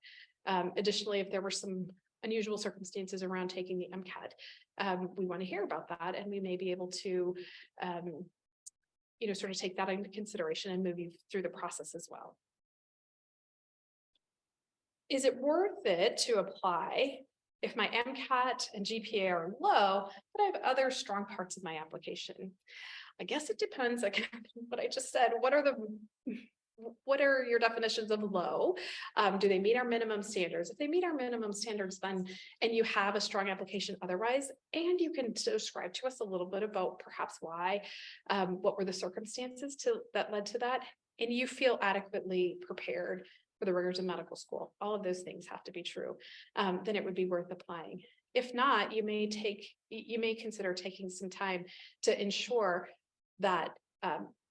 Additionally, if there were some unusual circumstances around taking the MCAT, we want to hear about that, and we may be able to sort of take that into consideration and move you through the process as well. Is it worth it to apply if my MCAT and GPA are low, but I have other strong parts of my application? I guess it depends, like what I just said. What are your definitions of low? Do they meet our minimum standards? If they meet our minimum standards, then, and you have a strong application otherwise, and you can describe to us a little bit about perhaps why, what were the circumstances that led to that, and you feel adequately prepared for the rigors of medical school, all of those things have to be true, then it would be worth applying. If not, you may consider taking some time to ensure that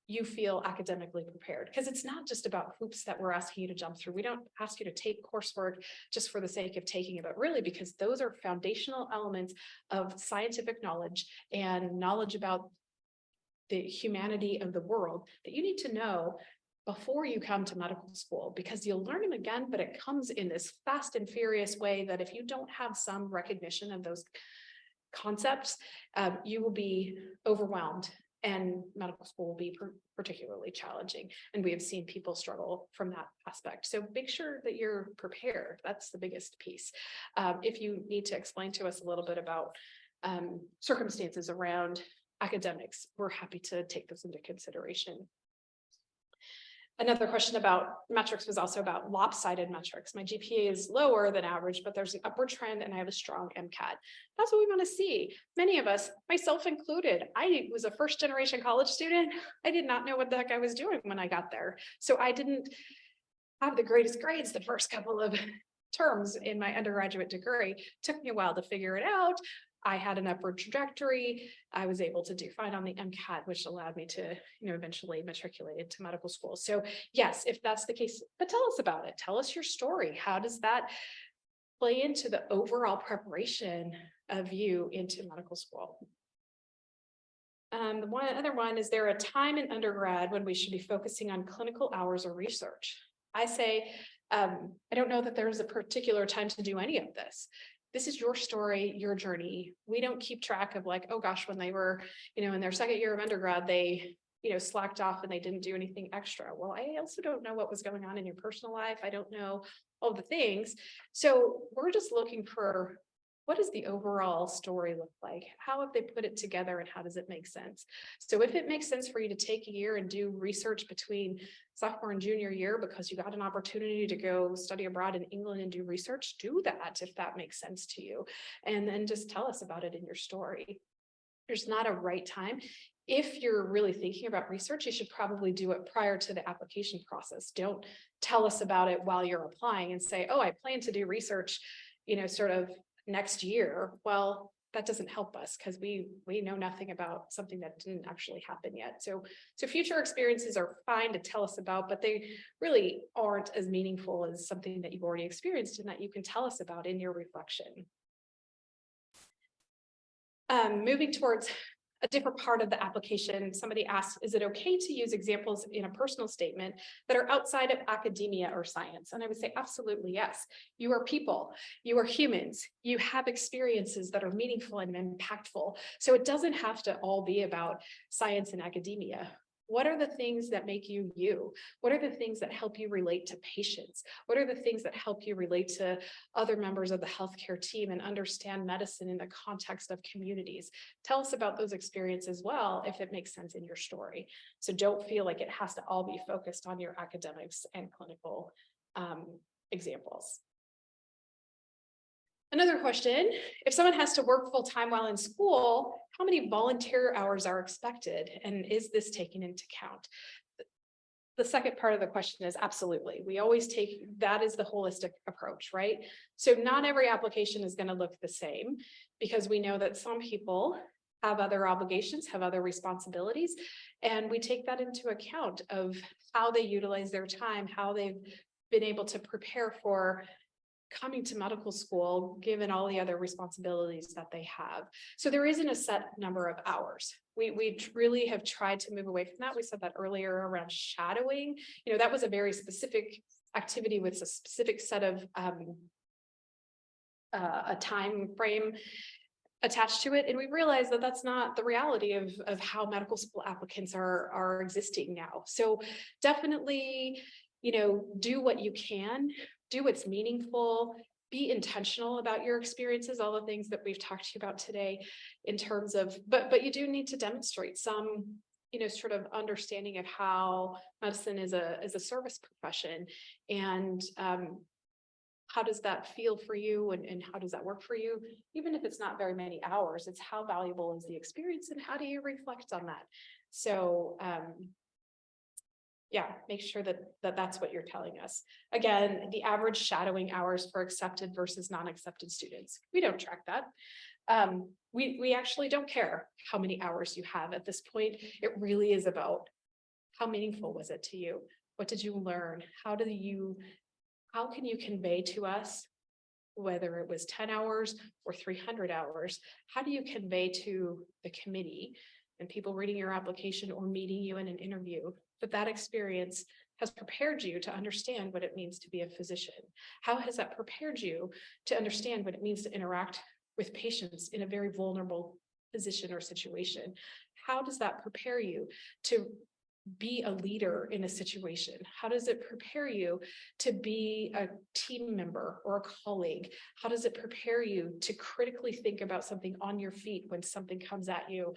you feel academically prepared, because it's not just about hoops that we're asking you to jump through. We don't ask you to take coursework just for the sake of taking it, but really because those are foundational elements of scientific knowledge and knowledge about the humanity of the world that you need to know before you come to medical school, because you'll learn them again, but it comes in this fast and furious way that if you don't have some recognition of those concepts, you will be overwhelmed, and medical school will be particularly challenging. And we have seen people struggle from that aspect. So make sure that you're prepared. That's the biggest piece. If you need to explain to us a little bit about circumstances around academics, we're happy to take those into consideration. Another question about metrics was also about lopsided metrics. My GPA is lower than average, but there's an upward trend and I have a strong MCAT. That's what we want to see. Many of us, myself included, I was a first generation college student. I did not know what the heck I was doing when I got there. So I didn't have the greatest grades the first couple of terms in my undergraduate degree. It took me a while to figure it out. I had an upward trajectory. I was able to do fine on the MCAT, which allowed me to, eventually matriculate into medical school. So yes, if that's the case, but tell us about it. Tell us your story. How does that play into the overall preparation of you into medical school? The other one, is there a time in undergrad when we should be focusing on clinical hours or research? I say, I don't know that there's a particular time to do any of this. This is your story, your journey. We don't keep track of like, oh gosh, when they were, in their second year of undergrad, they, slacked off and they didn't do anything extra. Well, I also don't know what was going on in your personal life. I don't know all the things. So we're just looking for, what does the overall story look like? How have they put it together and how does it make sense? So if it makes sense for you to take a year and do research between sophomore and junior year because you got an opportunity to go study abroad in England and do research, do that if that makes sense to you. And then just tell us about it in your story. There's not a right time. If you're really thinking about research, you should probably do it prior to the application process. Don't tell us about it while you're applying and say, oh, I plan to do research, sort of next year. Well, that doesn't help us because we know nothing about something that didn't actually happen yet. So future experiences are fine to tell us about, but they really aren't as meaningful as something that you've already experienced and that you can tell us about in your reflection. Moving towards a different part of the application, somebody asked, is it okay to use examples in a personal statement that are outside of academia or science? And I would say, absolutely, yes. You are people, you are humans, you have experiences that are meaningful and impactful. So it doesn't have to all be about science and academia. What are the things that make you you? What are the things that help you relate to patients? What are the things that help you relate to other members of the healthcare team and understand medicine in the context of communities? Tell us about those experiences as well, if it makes sense in your story. So don't feel like it has to all be focused on your academics and clinical examples. Another question, if someone has to work full-time while in school, how many volunteer hours are expected? And is this taken into account? The second part of the question is absolutely. We always take, that is the holistic approach, right? So not every application is going to look the same because we know that some people have other obligations, have other responsibilities, and we take that into account of how they utilize their time, how they've been able to prepare for coming to medical school, given all the other responsibilities that they have. So there isn't a set number of hours. We really have tried to move away from that. We said that earlier around shadowing. That was a very specific activity with a specific set of a time frame. attached to it. And we realize that that's not the reality of how medical school applicants are existing now. So definitely, do what you can, do what's meaningful, be intentional about your experiences, all the things that we've talked to you about today in terms of, but you do need to demonstrate some, sort of understanding of how medicine is a service profession, and how does that feel for you, and how does that work for you? Even if it's not very many hours, it's how valuable is the experience and how do you reflect on that? So yeah, make sure that's what you're telling us. Again, the average shadowing hours for accepted versus non-accepted students. We don't track that. We actually don't care how many hours you have at this point. It really is about how meaningful was it to you? What did you learn? How can you convey to us, whether it was 10 hours or 300 hours, how do you convey to the committee and people reading your application or meeting you in an interview that experience has prepared you to understand what it means to be a physician? How has that prepared you to understand what it means to interact with patients in a very vulnerable position or situation? How does that prepare you to be a leader in a situation? How does it prepare you to be a team member or a colleague? How does it prepare you to critically think about something on your feet when something comes at you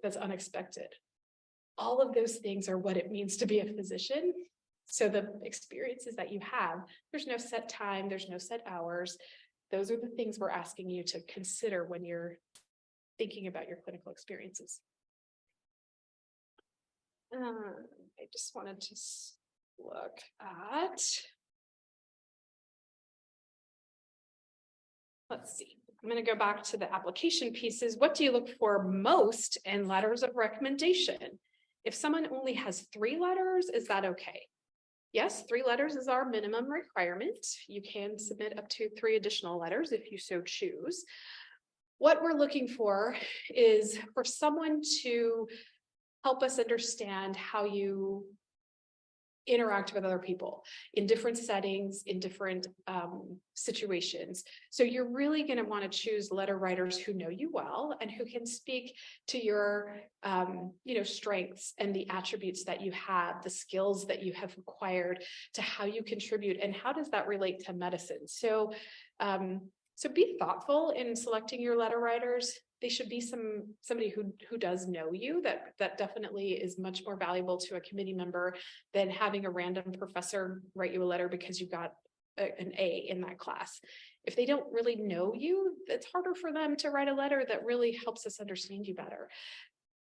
that's unexpected? All of those things are what it means to be a physician. So the experiences that you have, there's no set time, there's no set hours. Those are the things we're asking you to consider when you're thinking about your clinical experiences. I just wanted to look at, let's see, I'm going to go back to the application pieces. What do you look for most in letters of recommendation? If someone only has 3 letters, is that okay? Yes, 3 letters is our minimum requirement. You can submit up to 3 additional letters if you so choose. What we're looking for is for someone to help us understand how you interact with other people in different settings, in different situations. So you're really going to want to choose letter writers who know you well and who can speak to your strengths and the attributes that you have, the skills that you have acquired, to how you contribute and how does that relate to medicine. So be thoughtful in selecting your letter writers. They should be somebody who does know you. That definitely is much more valuable to a committee member than having a random professor write you a letter because you got an A in that class. If they don't really know you, it's harder for them to write a letter that really helps us understand you better.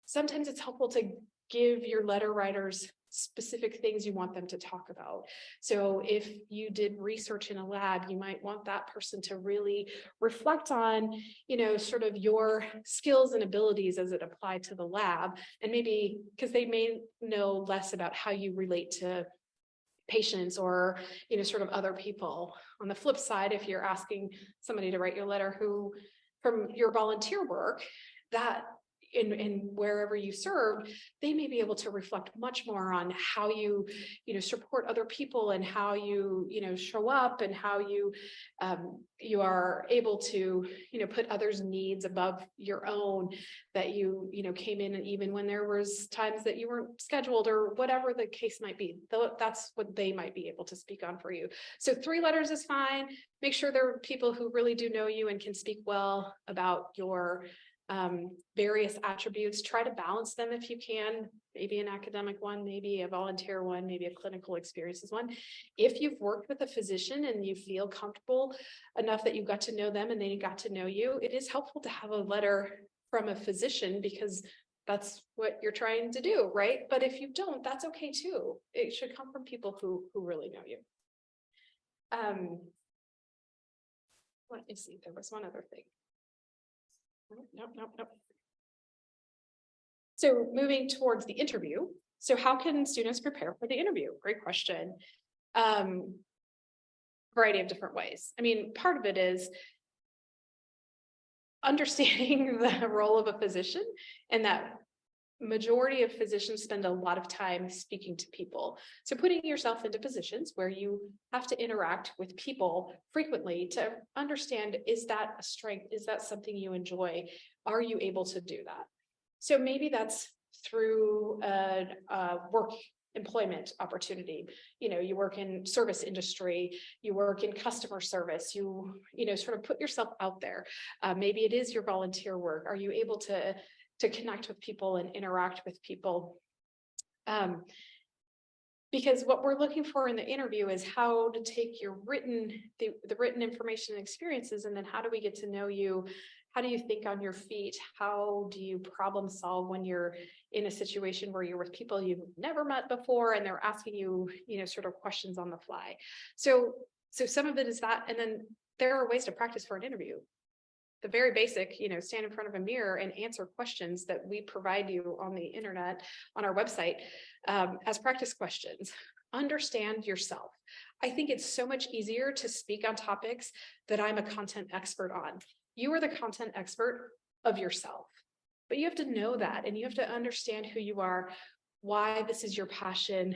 Sometimes it's helpful to give your letter writers specific things you want them to talk about. So if you did research in a lab, you might want that person to really reflect on, sort of your skills and abilities as it applied to the lab. And maybe because they may know less about how you relate to patients or, sort of other people. On the flip side, if you're asking somebody to write your letter who from your volunteer work, that in wherever you serve, they may be able to reflect much more on how you support other people and how you show up and how you are able to put others' needs above your own, that you came in and even when there was times that you weren't scheduled or whatever the case might be. That's what they might be able to speak on for you. So 3 letters is fine. Make sure there are people who really do know you and can speak well about your various attributes. Try to balance them if you can, maybe an academic one, maybe a volunteer one, maybe a clinical experiences one. If you've worked with a physician and you feel comfortable enough that you got to know them and they got to know you, it is helpful to have a letter from a physician because that's what you're trying to do, right? But if you don't, that's okay too. It should come from people who really know you. Let me see, there was one other thing. Nope. So moving towards the interview. So how can students prepare for the interview? Great question. Variety of different ways. I mean, part of it is understanding the role of a physician and that majority of physicians spend a lot of time speaking to people. So putting yourself into positions where you have to interact with people frequently to understand, is that a strength? Is that something you enjoy? Are you able to do that? So maybe that's through a work employment opportunity. You know, you work in service industry, you work in customer service, you know, sort of put yourself out there. Maybe it is your volunteer work. Are you able to connect with people and interact with people? Because what we're looking for in the interview is how to take your written, the written information and experiences, and then how do we get to know you? How do you think on your feet? How do you problem solve when you're in a situation where you're with people you've never met before and they're asking you, you know, sort of questions on the fly? So some of it is that, and then there are ways to practice for an interview. The very basic, you know, stand in front of a mirror and answer questions that we provide you on the internet, on our website, as practice questions. Understand yourself. I think it's so much easier to speak on topics that I'm a content expert on. You are the content expert of yourself, but you have to know that, and you have to understand who you are, why this is your passion,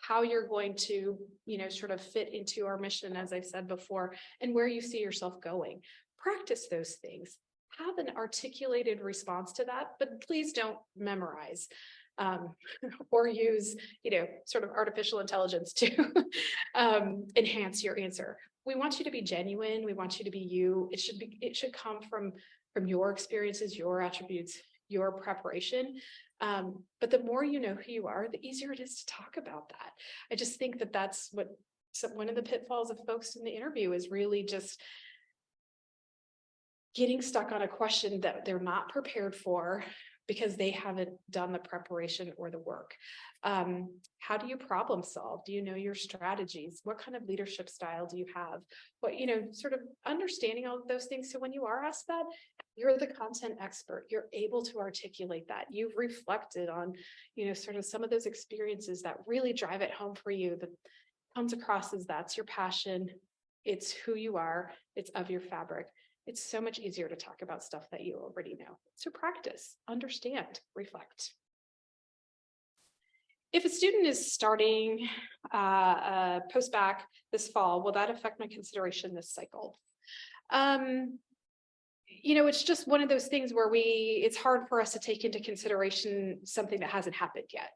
how you're going to, you know, sort of fit into our mission, as I've said before, and where you see yourself going. Practice those things. Have an articulated response to that, but please don't memorize or use, you know, sort of artificial intelligence to enhance your answer. We want you to be genuine. We want you to be you. It should come from your experiences, your attributes, your preparation. But the more you know who you are, the easier it is to talk about that. I just think that that's what one of the pitfalls of folks in the interview is, really just getting stuck on a question that they're not prepared for because they haven't done the preparation or the work. How do you problem solve? Do you know your strategies? What kind of leadership style do you have? What, you know, sort of understanding all of those things. So when you are asked that, you're the content expert. You're able to articulate that. You've reflected on, you know, sort of some of those experiences that really drive it home for you, that comes across as that's your passion. It's who you are. It's of your fabric. It's so much easier to talk about stuff that you already know. So practice, understand, reflect. If a student is starting a post-bac this fall, will that affect my consideration this cycle? You know, it's just one of those things where it's hard for us to take into consideration something that hasn't happened yet.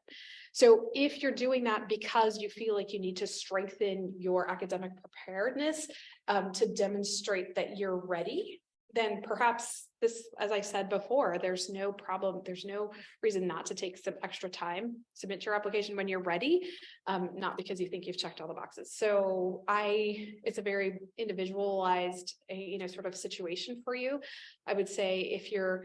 So if you're doing that because you feel like you need to strengthen your academic preparedness to demonstrate that you're ready, then perhaps this, as I said before, there's no problem. There's no reason not to take some extra time, submit your application when you're ready, not because you think you've checked all the boxes. So it's a very individualized, you know, sort of situation for you. I would say if you're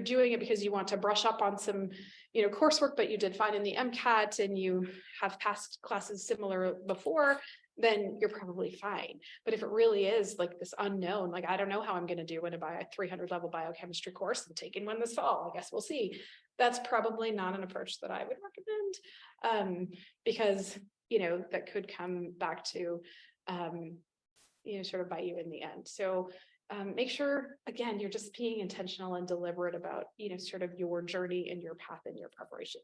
doing it because you want to brush up on some, you know, coursework, but you did fine in the MCAT and you have passed classes similar before, then you're probably fine. But if it really is like this unknown, like, I don't know how I'm going to do when I buy a 300 level biochemistry course, I'm taking one this fall, I guess we'll see. That's probably not an approach that I would recommend, because, you know, that could come back to, you know, sort of bite you in the end. So make sure, again, you're just being intentional and deliberate about, you know, sort of your journey and your path and your preparation.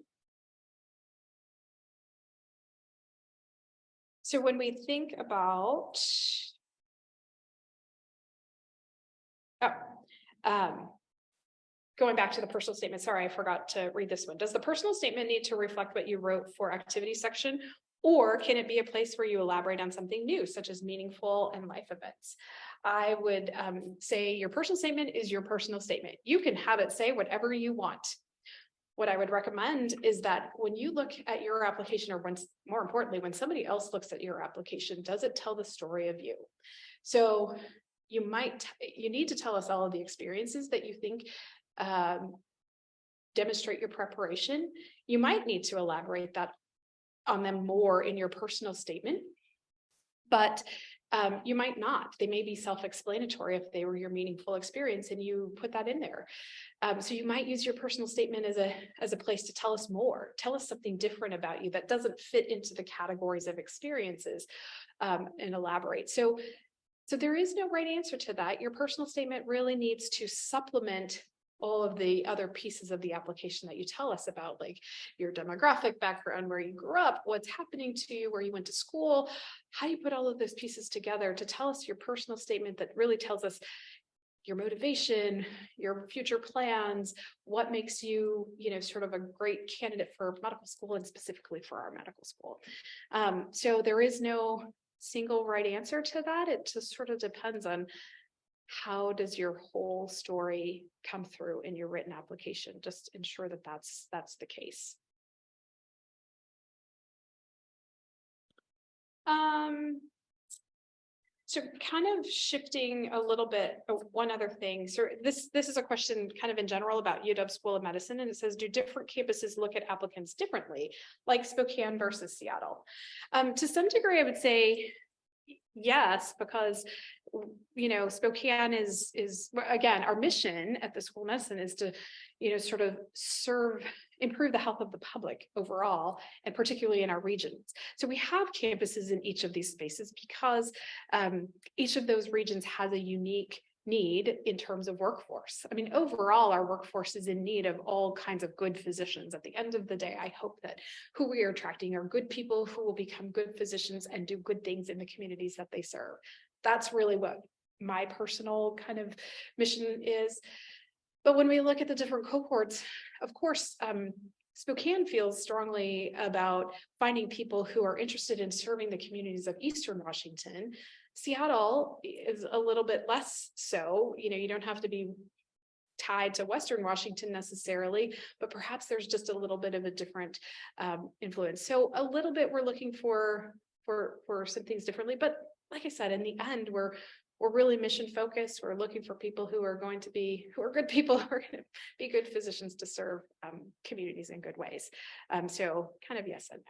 So when we think about, going back to the personal statement, sorry, I forgot to read this one. Does the personal statement need to reflect what you wrote for activity section, or can it be a place where you elaborate on something new, such as meaningful and life events? I would say your personal statement is your personal statement. You can have it say whatever you want. What I would recommend is that when you look at your application, or more importantly, when somebody else looks at your application, does it tell the story of you? So you need to tell us all of the experiences that you think demonstrate your preparation. You might need to elaborate that on them more in your personal statement, but you might not. They may be self-explanatory if they were your meaningful experience and you put that in there. So you might use your personal statement as a place to tell us more, tell us something different about you that doesn't fit into the categories of experiences, and elaborate. So there is no right answer to that. Your personal statement really needs to supplement all of the other pieces of the application that you tell us about, like your demographic background, where you grew up, what's happening to you, where you went to school, how you put all of those pieces together to tell us your personal statement that really tells us your motivation, your future plans, what makes you, sort of a great candidate for medical school and specifically for our medical school. So there is no single right answer to that. It just sort of depends on how does your whole story come through in your written application. Just ensure that that's the case. So kind of shifting a little bit, one other thing. So this is a question kind of in general about UW School of Medicine, and it says, do different campuses look at applicants differently, like Spokane versus Seattle? To some degree, I would say yes, because Spokane is again, our mission at the School of Medicine is to sort of improve the health of the public overall, and particularly in our regions. So we have campuses in each of these spaces because each of those regions has a unique need in terms of workforce. I mean, overall, our workforce is in need of all kinds of good physicians. At the end of the day, I hope that who we are attracting are good people who will become good physicians and do good things in the communities that they serve. That's really what my personal kind of mission is. But when we look at the different cohorts, of course, Spokane feels strongly about finding people who are interested in serving the communities of Eastern Washington. Seattle is a little bit less so. You don't have to be tied to Western Washington necessarily, but perhaps there's just a little bit of a different influence. So a little bit we're looking for some things differently. But like I said, in the end, we're really mission focused. We're looking for people who are good people, who are going to be good physicians to serve communities in good ways. So kind of yes and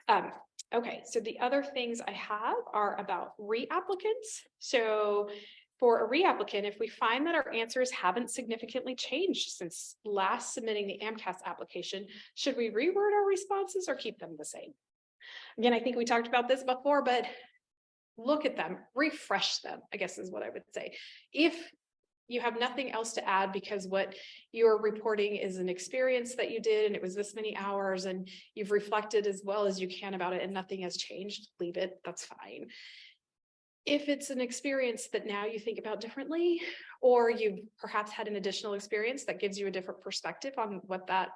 no. Okay, so the other things I have are about re-applicants. So for a re-applicant, if we find that our answers haven't significantly changed since last submitting the AMCAS application, should we reword our responses or keep them the same? Again, I think we talked about this before, but look at them, refresh them, I guess is what I would say. If you have nothing else to add because what you're reporting is an experience that you did and it was this many hours and you've reflected as well as you can about it and nothing has changed, leave it, that's fine. If it's an experience that now you think about differently, or you've perhaps had an additional experience that gives you a different perspective on what that,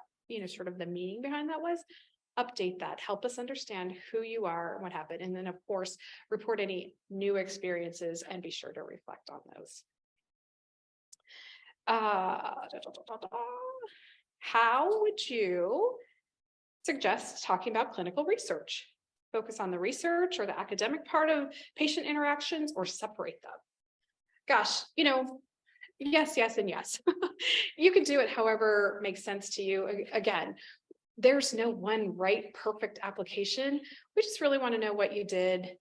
sort of the meaning behind that was, update that, help us understand who you are and what happened. And then of course, report any new experiences and be sure to reflect on those. How would you suggest talking about clinical research? Focus on the research or the academic part of patient interactions, or separate them? Gosh, yes, and yes. You can do it however makes sense to you. Again, there's no one right, perfect application. We just really want to know what you did,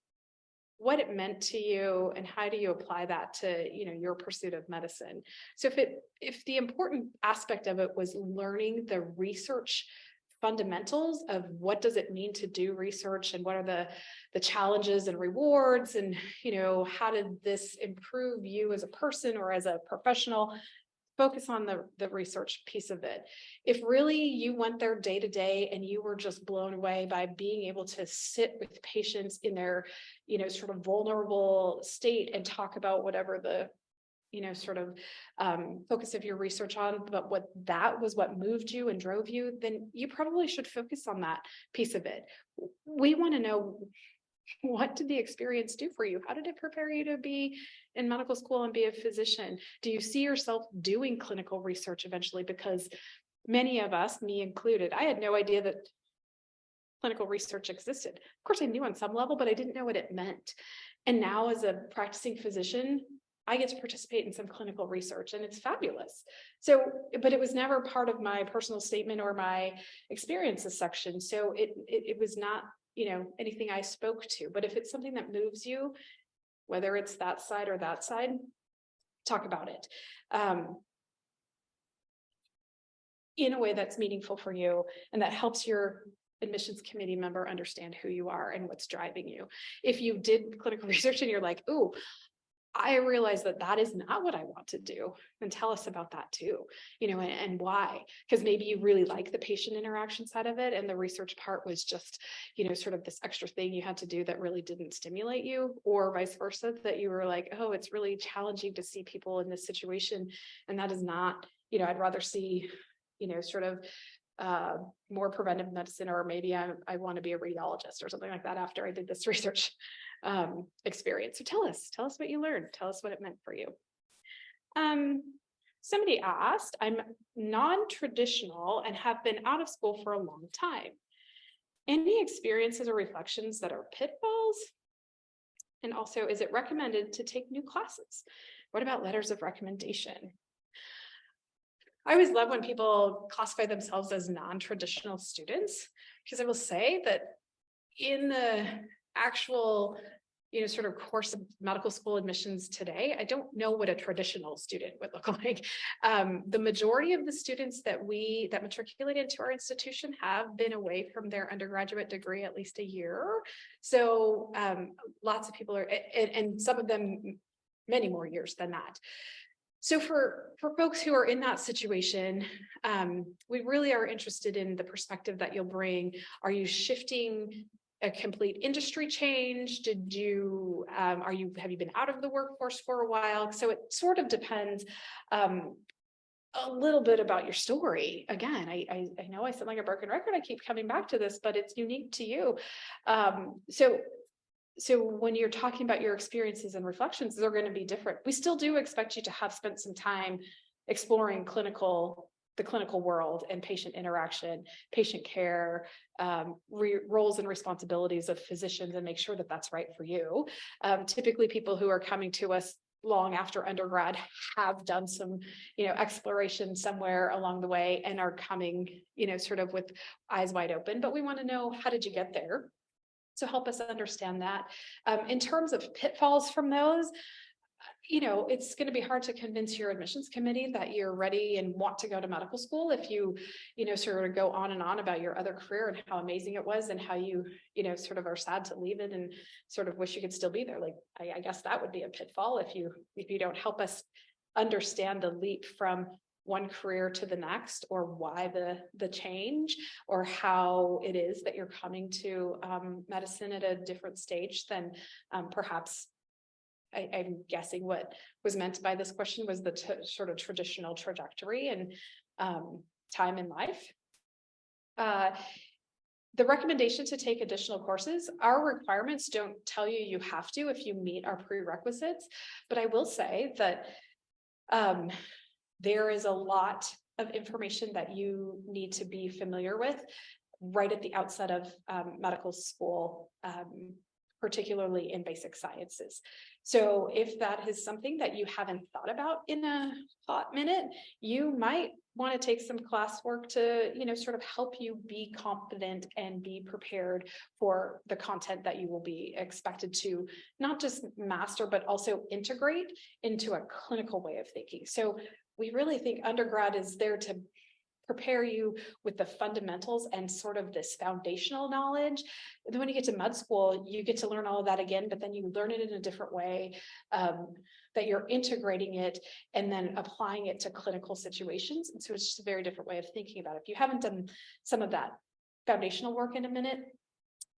what it meant to you, and how do you apply that to your pursuit of medicine. So if the important aspect of it was learning the research fundamentals of what does it mean to do research and what are the challenges and rewards, and how did this improve you as a person or as a professional, focus on the research piece of it. If really you went there day to day and you were just blown away by being able to sit with patients in their, sort of vulnerable state and talk about whatever the, sort of focus of your research on, but what moved you and drove you, then you probably should focus on that piece of it. We want to know, what did the experience do for you? How did it prepare you to be in medical school and be a physician? Do you see yourself doing clinical research eventually? Because many of us, me included, I had no idea that clinical research existed. Of course, I knew on some level, but I didn't know what it meant. And now as a practicing physician, I get to participate in some clinical research and it's fabulous. So, but it was never part of my personal statement or my experiences section. So it was not anything I spoke to. But if it's something that moves you, whether it's that side or that side, talk about it in a way that's meaningful for you and that helps your admissions committee member understand who you are and what's driving you. If you did clinical research and you're like, ooh, I realized that that is not what I want to do. And tell us about that too, and why, because maybe you really like the patient interaction side of it. And the research part was just, sort of this extra thing you had to do that really didn't stimulate you, or vice versa, that you were like, oh, it's really challenging to see people in this situation. And that is not, I'd rather see, sort of more preventive medicine, or maybe I want to be a radiologist or something like that after I did this research experience. So tell us what you learned. Tell us what it meant for you. Somebody asked, I'm non-traditional and have been out of school for a long time. Any experiences or reflections that are pitfalls? And also, is it recommended to take new classes? What about letters of recommendation? I always love when people classify themselves as non-traditional students, because I will say that in the actual, sort of course of medical school admissions today, I don't know what a traditional student would look like. The majority of the students that matriculated into our institution have been away from their undergraduate degree at least a year. So lots of people are, and some of them many more years than that. So for folks who are in that situation, we really are interested in the perspective that you'll bring. Are you shifting a complete industry change? Have you been out of the workforce for a while? So it sort of depends a little bit about your story. Again, I know I sound like a broken record. I keep coming back to this, but it's unique to you. So when you're talking about your experiences and reflections, they're going to be different. We still do expect you to have spent some time exploring the clinical world and patient interaction, patient care, roles and responsibilities of physicians, and make sure that that's right for you. Typically, people who are coming to us long after undergrad have done some, exploration somewhere along the way and are coming, sort of with eyes wide open. But we want to know, how did you get there? So help us understand that. In terms of pitfalls from those, it's going to be hard to convince your admissions committee that you're ready and want to go to medical school if you, sort of go on and on about your other career and how amazing it was and how you, sort of are sad to leave it and sort of wish you could still be there. Like, I guess that would be a pitfall if you don't help us understand the leap from one career to the next, or why the change, or how it is that you're coming to medicine at a different stage than perhaps I'm guessing what was meant by this question was the sort of traditional trajectory and time in life. The recommendation to take additional courses, our requirements don't tell you you have to if you meet our prerequisites, but I will say that there is a lot of information that you need to be familiar with right at the outset of medical school, particularly in basic sciences. So if that is something that you haven't thought about in a hot minute, you might want to take some classwork to, sort of help you be confident and be prepared for the content that you will be expected to not just master, but also integrate into a clinical way of thinking. So we really think undergrad is there to prepare you with the fundamentals and sort of this foundational knowledge. And then when you get to med school, you get to learn all of that again, but then you learn it in a different way, that you're integrating it and then applying it to clinical situations. And so it's just a very different way of thinking about it. If you haven't done some of that foundational work in a minute,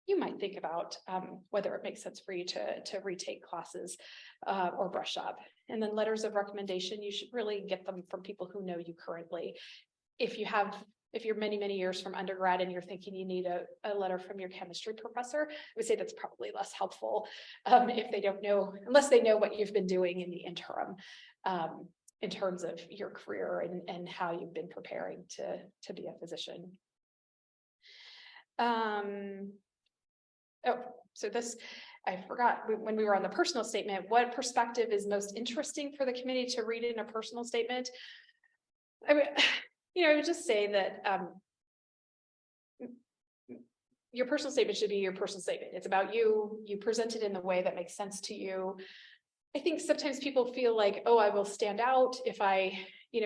you might think about whether it makes sense for you to retake classes or brush up. And then letters of recommendation, you should really get them from people who know you currently. If you're many years from undergrad and you're thinking you need a letter from your chemistry professor, I would say that's probably less helpful if they don't know, unless they know what you've been doing in the interim in terms of your career and how you've been preparing to be a physician. So this, I forgot when we were on the personal statement, what perspective is most interesting for the committee to read in a personal statement? I would just say that your personal statement should be your personal statement. It's about you. You present it in the way that makes sense to you. I think sometimes people feel like, oh, I will stand out if I,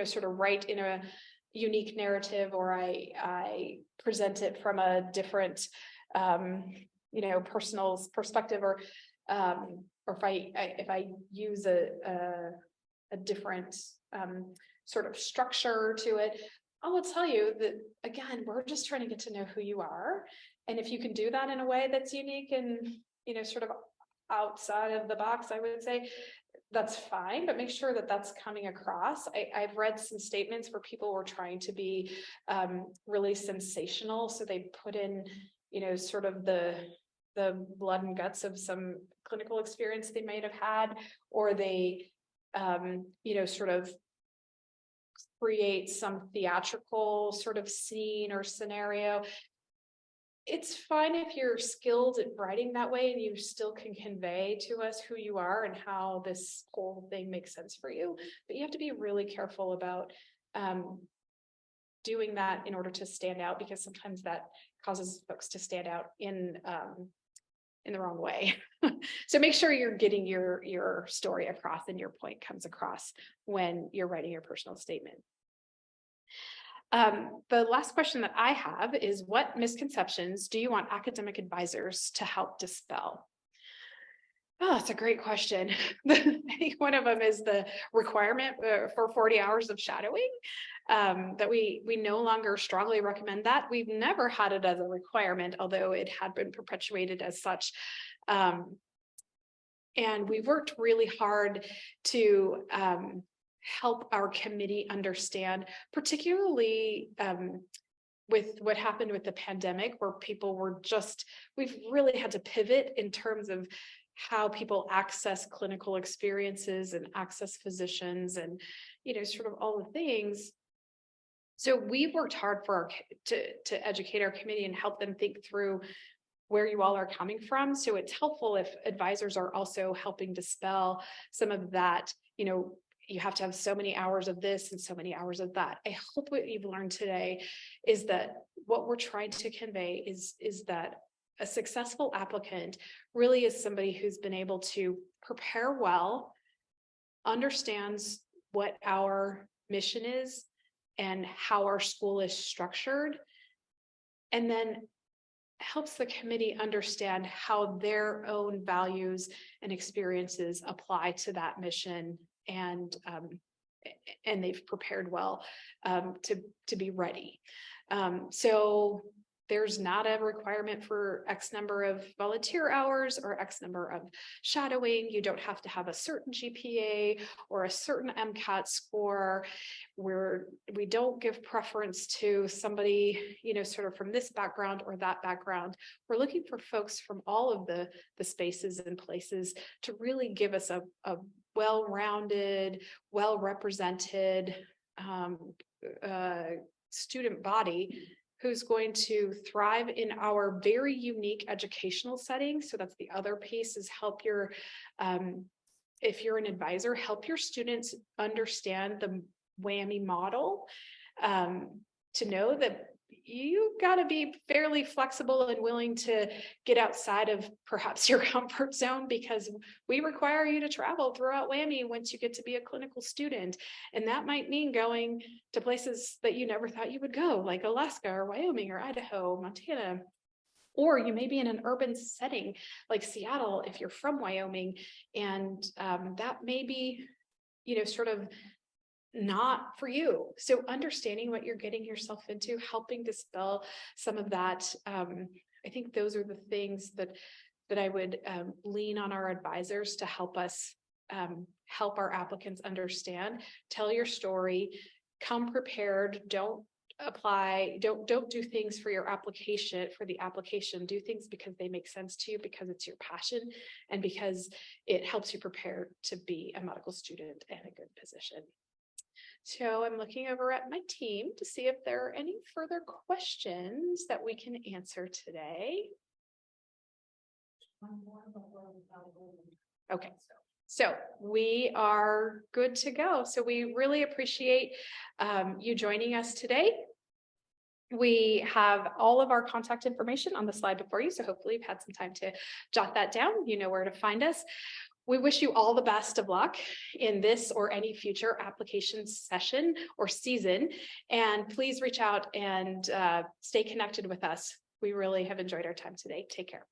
sort of write in a unique narrative, or I present it from a different, personal perspective, or or if I use a different sort of structure to it, I will tell you that, again, we're just trying to get to know who you are. And if you can do that in a way that's unique and, sort of outside of the box, I would say that's fine, but make sure that that's coming across. I've read some statements where people were trying to be really sensational. So they put in, sort of the blood and guts of some clinical experience they might have had, or they, sort of create some theatrical sort of scene or scenario. It's fine if you're skilled at writing that way and you still can convey to us who you are and how this whole thing makes sense for you. But you have to be really careful about doing that in order to stand out, because sometimes that causes folks to stand out in the wrong way. So make sure you're getting your story across and your point comes across when you're writing your personal statement. The last question that I have is, what misconceptions do you want academic advisors to help dispel? Oh, it's a great question. I think one of them is the requirement for 40 hours of shadowing, that we no longer strongly recommend that. We've never had it as a requirement, although it had been perpetuated as such. And we worked really hard to help our committee understand, particularly with what happened with the pandemic, where people were we've really had to pivot in terms of how people access clinical experiences and access physicians and, sort of all the things. So we worked hard to educate our committee and help them think through where you all are coming from. So it's helpful if advisors are also helping dispel some of that, you have to have so many hours of this and so many hours of that. I hope what you've learned today is that what we're trying to convey is that a successful applicant really is somebody who's been able to prepare well, understands what our mission is and how our school is structured, and then helps the committee understand how their own values and experiences apply to that mission, and they've prepared well to be ready. So there's not a requirement for X number of volunteer hours or X number of shadowing. You don't have to have a certain GPA or a certain MCAT score, where we don't give preference to somebody, sort of from this background or that background. We're looking for folks from all of the spaces and places to really give us a well-rounded, well-represented student body who's going to thrive in our very unique educational setting. So that's the other piece, is if you're an advisor, help your students understand the WWAMI model, to know that you've got to be fairly flexible and willing to get outside of perhaps your comfort zone, because we require you to travel throughout WWAMI once you get to be a clinical student. And that might mean going to places that you never thought you would go, like Alaska or Wyoming or Idaho, Montana. Or you may be in an urban setting like Seattle if you're from Wyoming, and that may be, sort of not for you. So understanding what you're getting yourself into, helping dispel some of that. I think those are the things that I would lean on our advisors to help us help our applicants understand. Tell your story, come prepared. Don't do things for your application, do things because they make sense to you, because it's your passion, and because it helps you prepare to be a medical student in a good position. So I'm looking over at my team to see if there are any further questions that we can answer today. Okay, so we are good to go. So we really appreciate you joining us today. We have all of our contact information on the slide before you, so hopefully you've had some time to jot that down. You know where to find us. We wish you all the best of luck in this or any future application session or season. And please reach out and stay connected with us. We really have enjoyed our time today. Take care.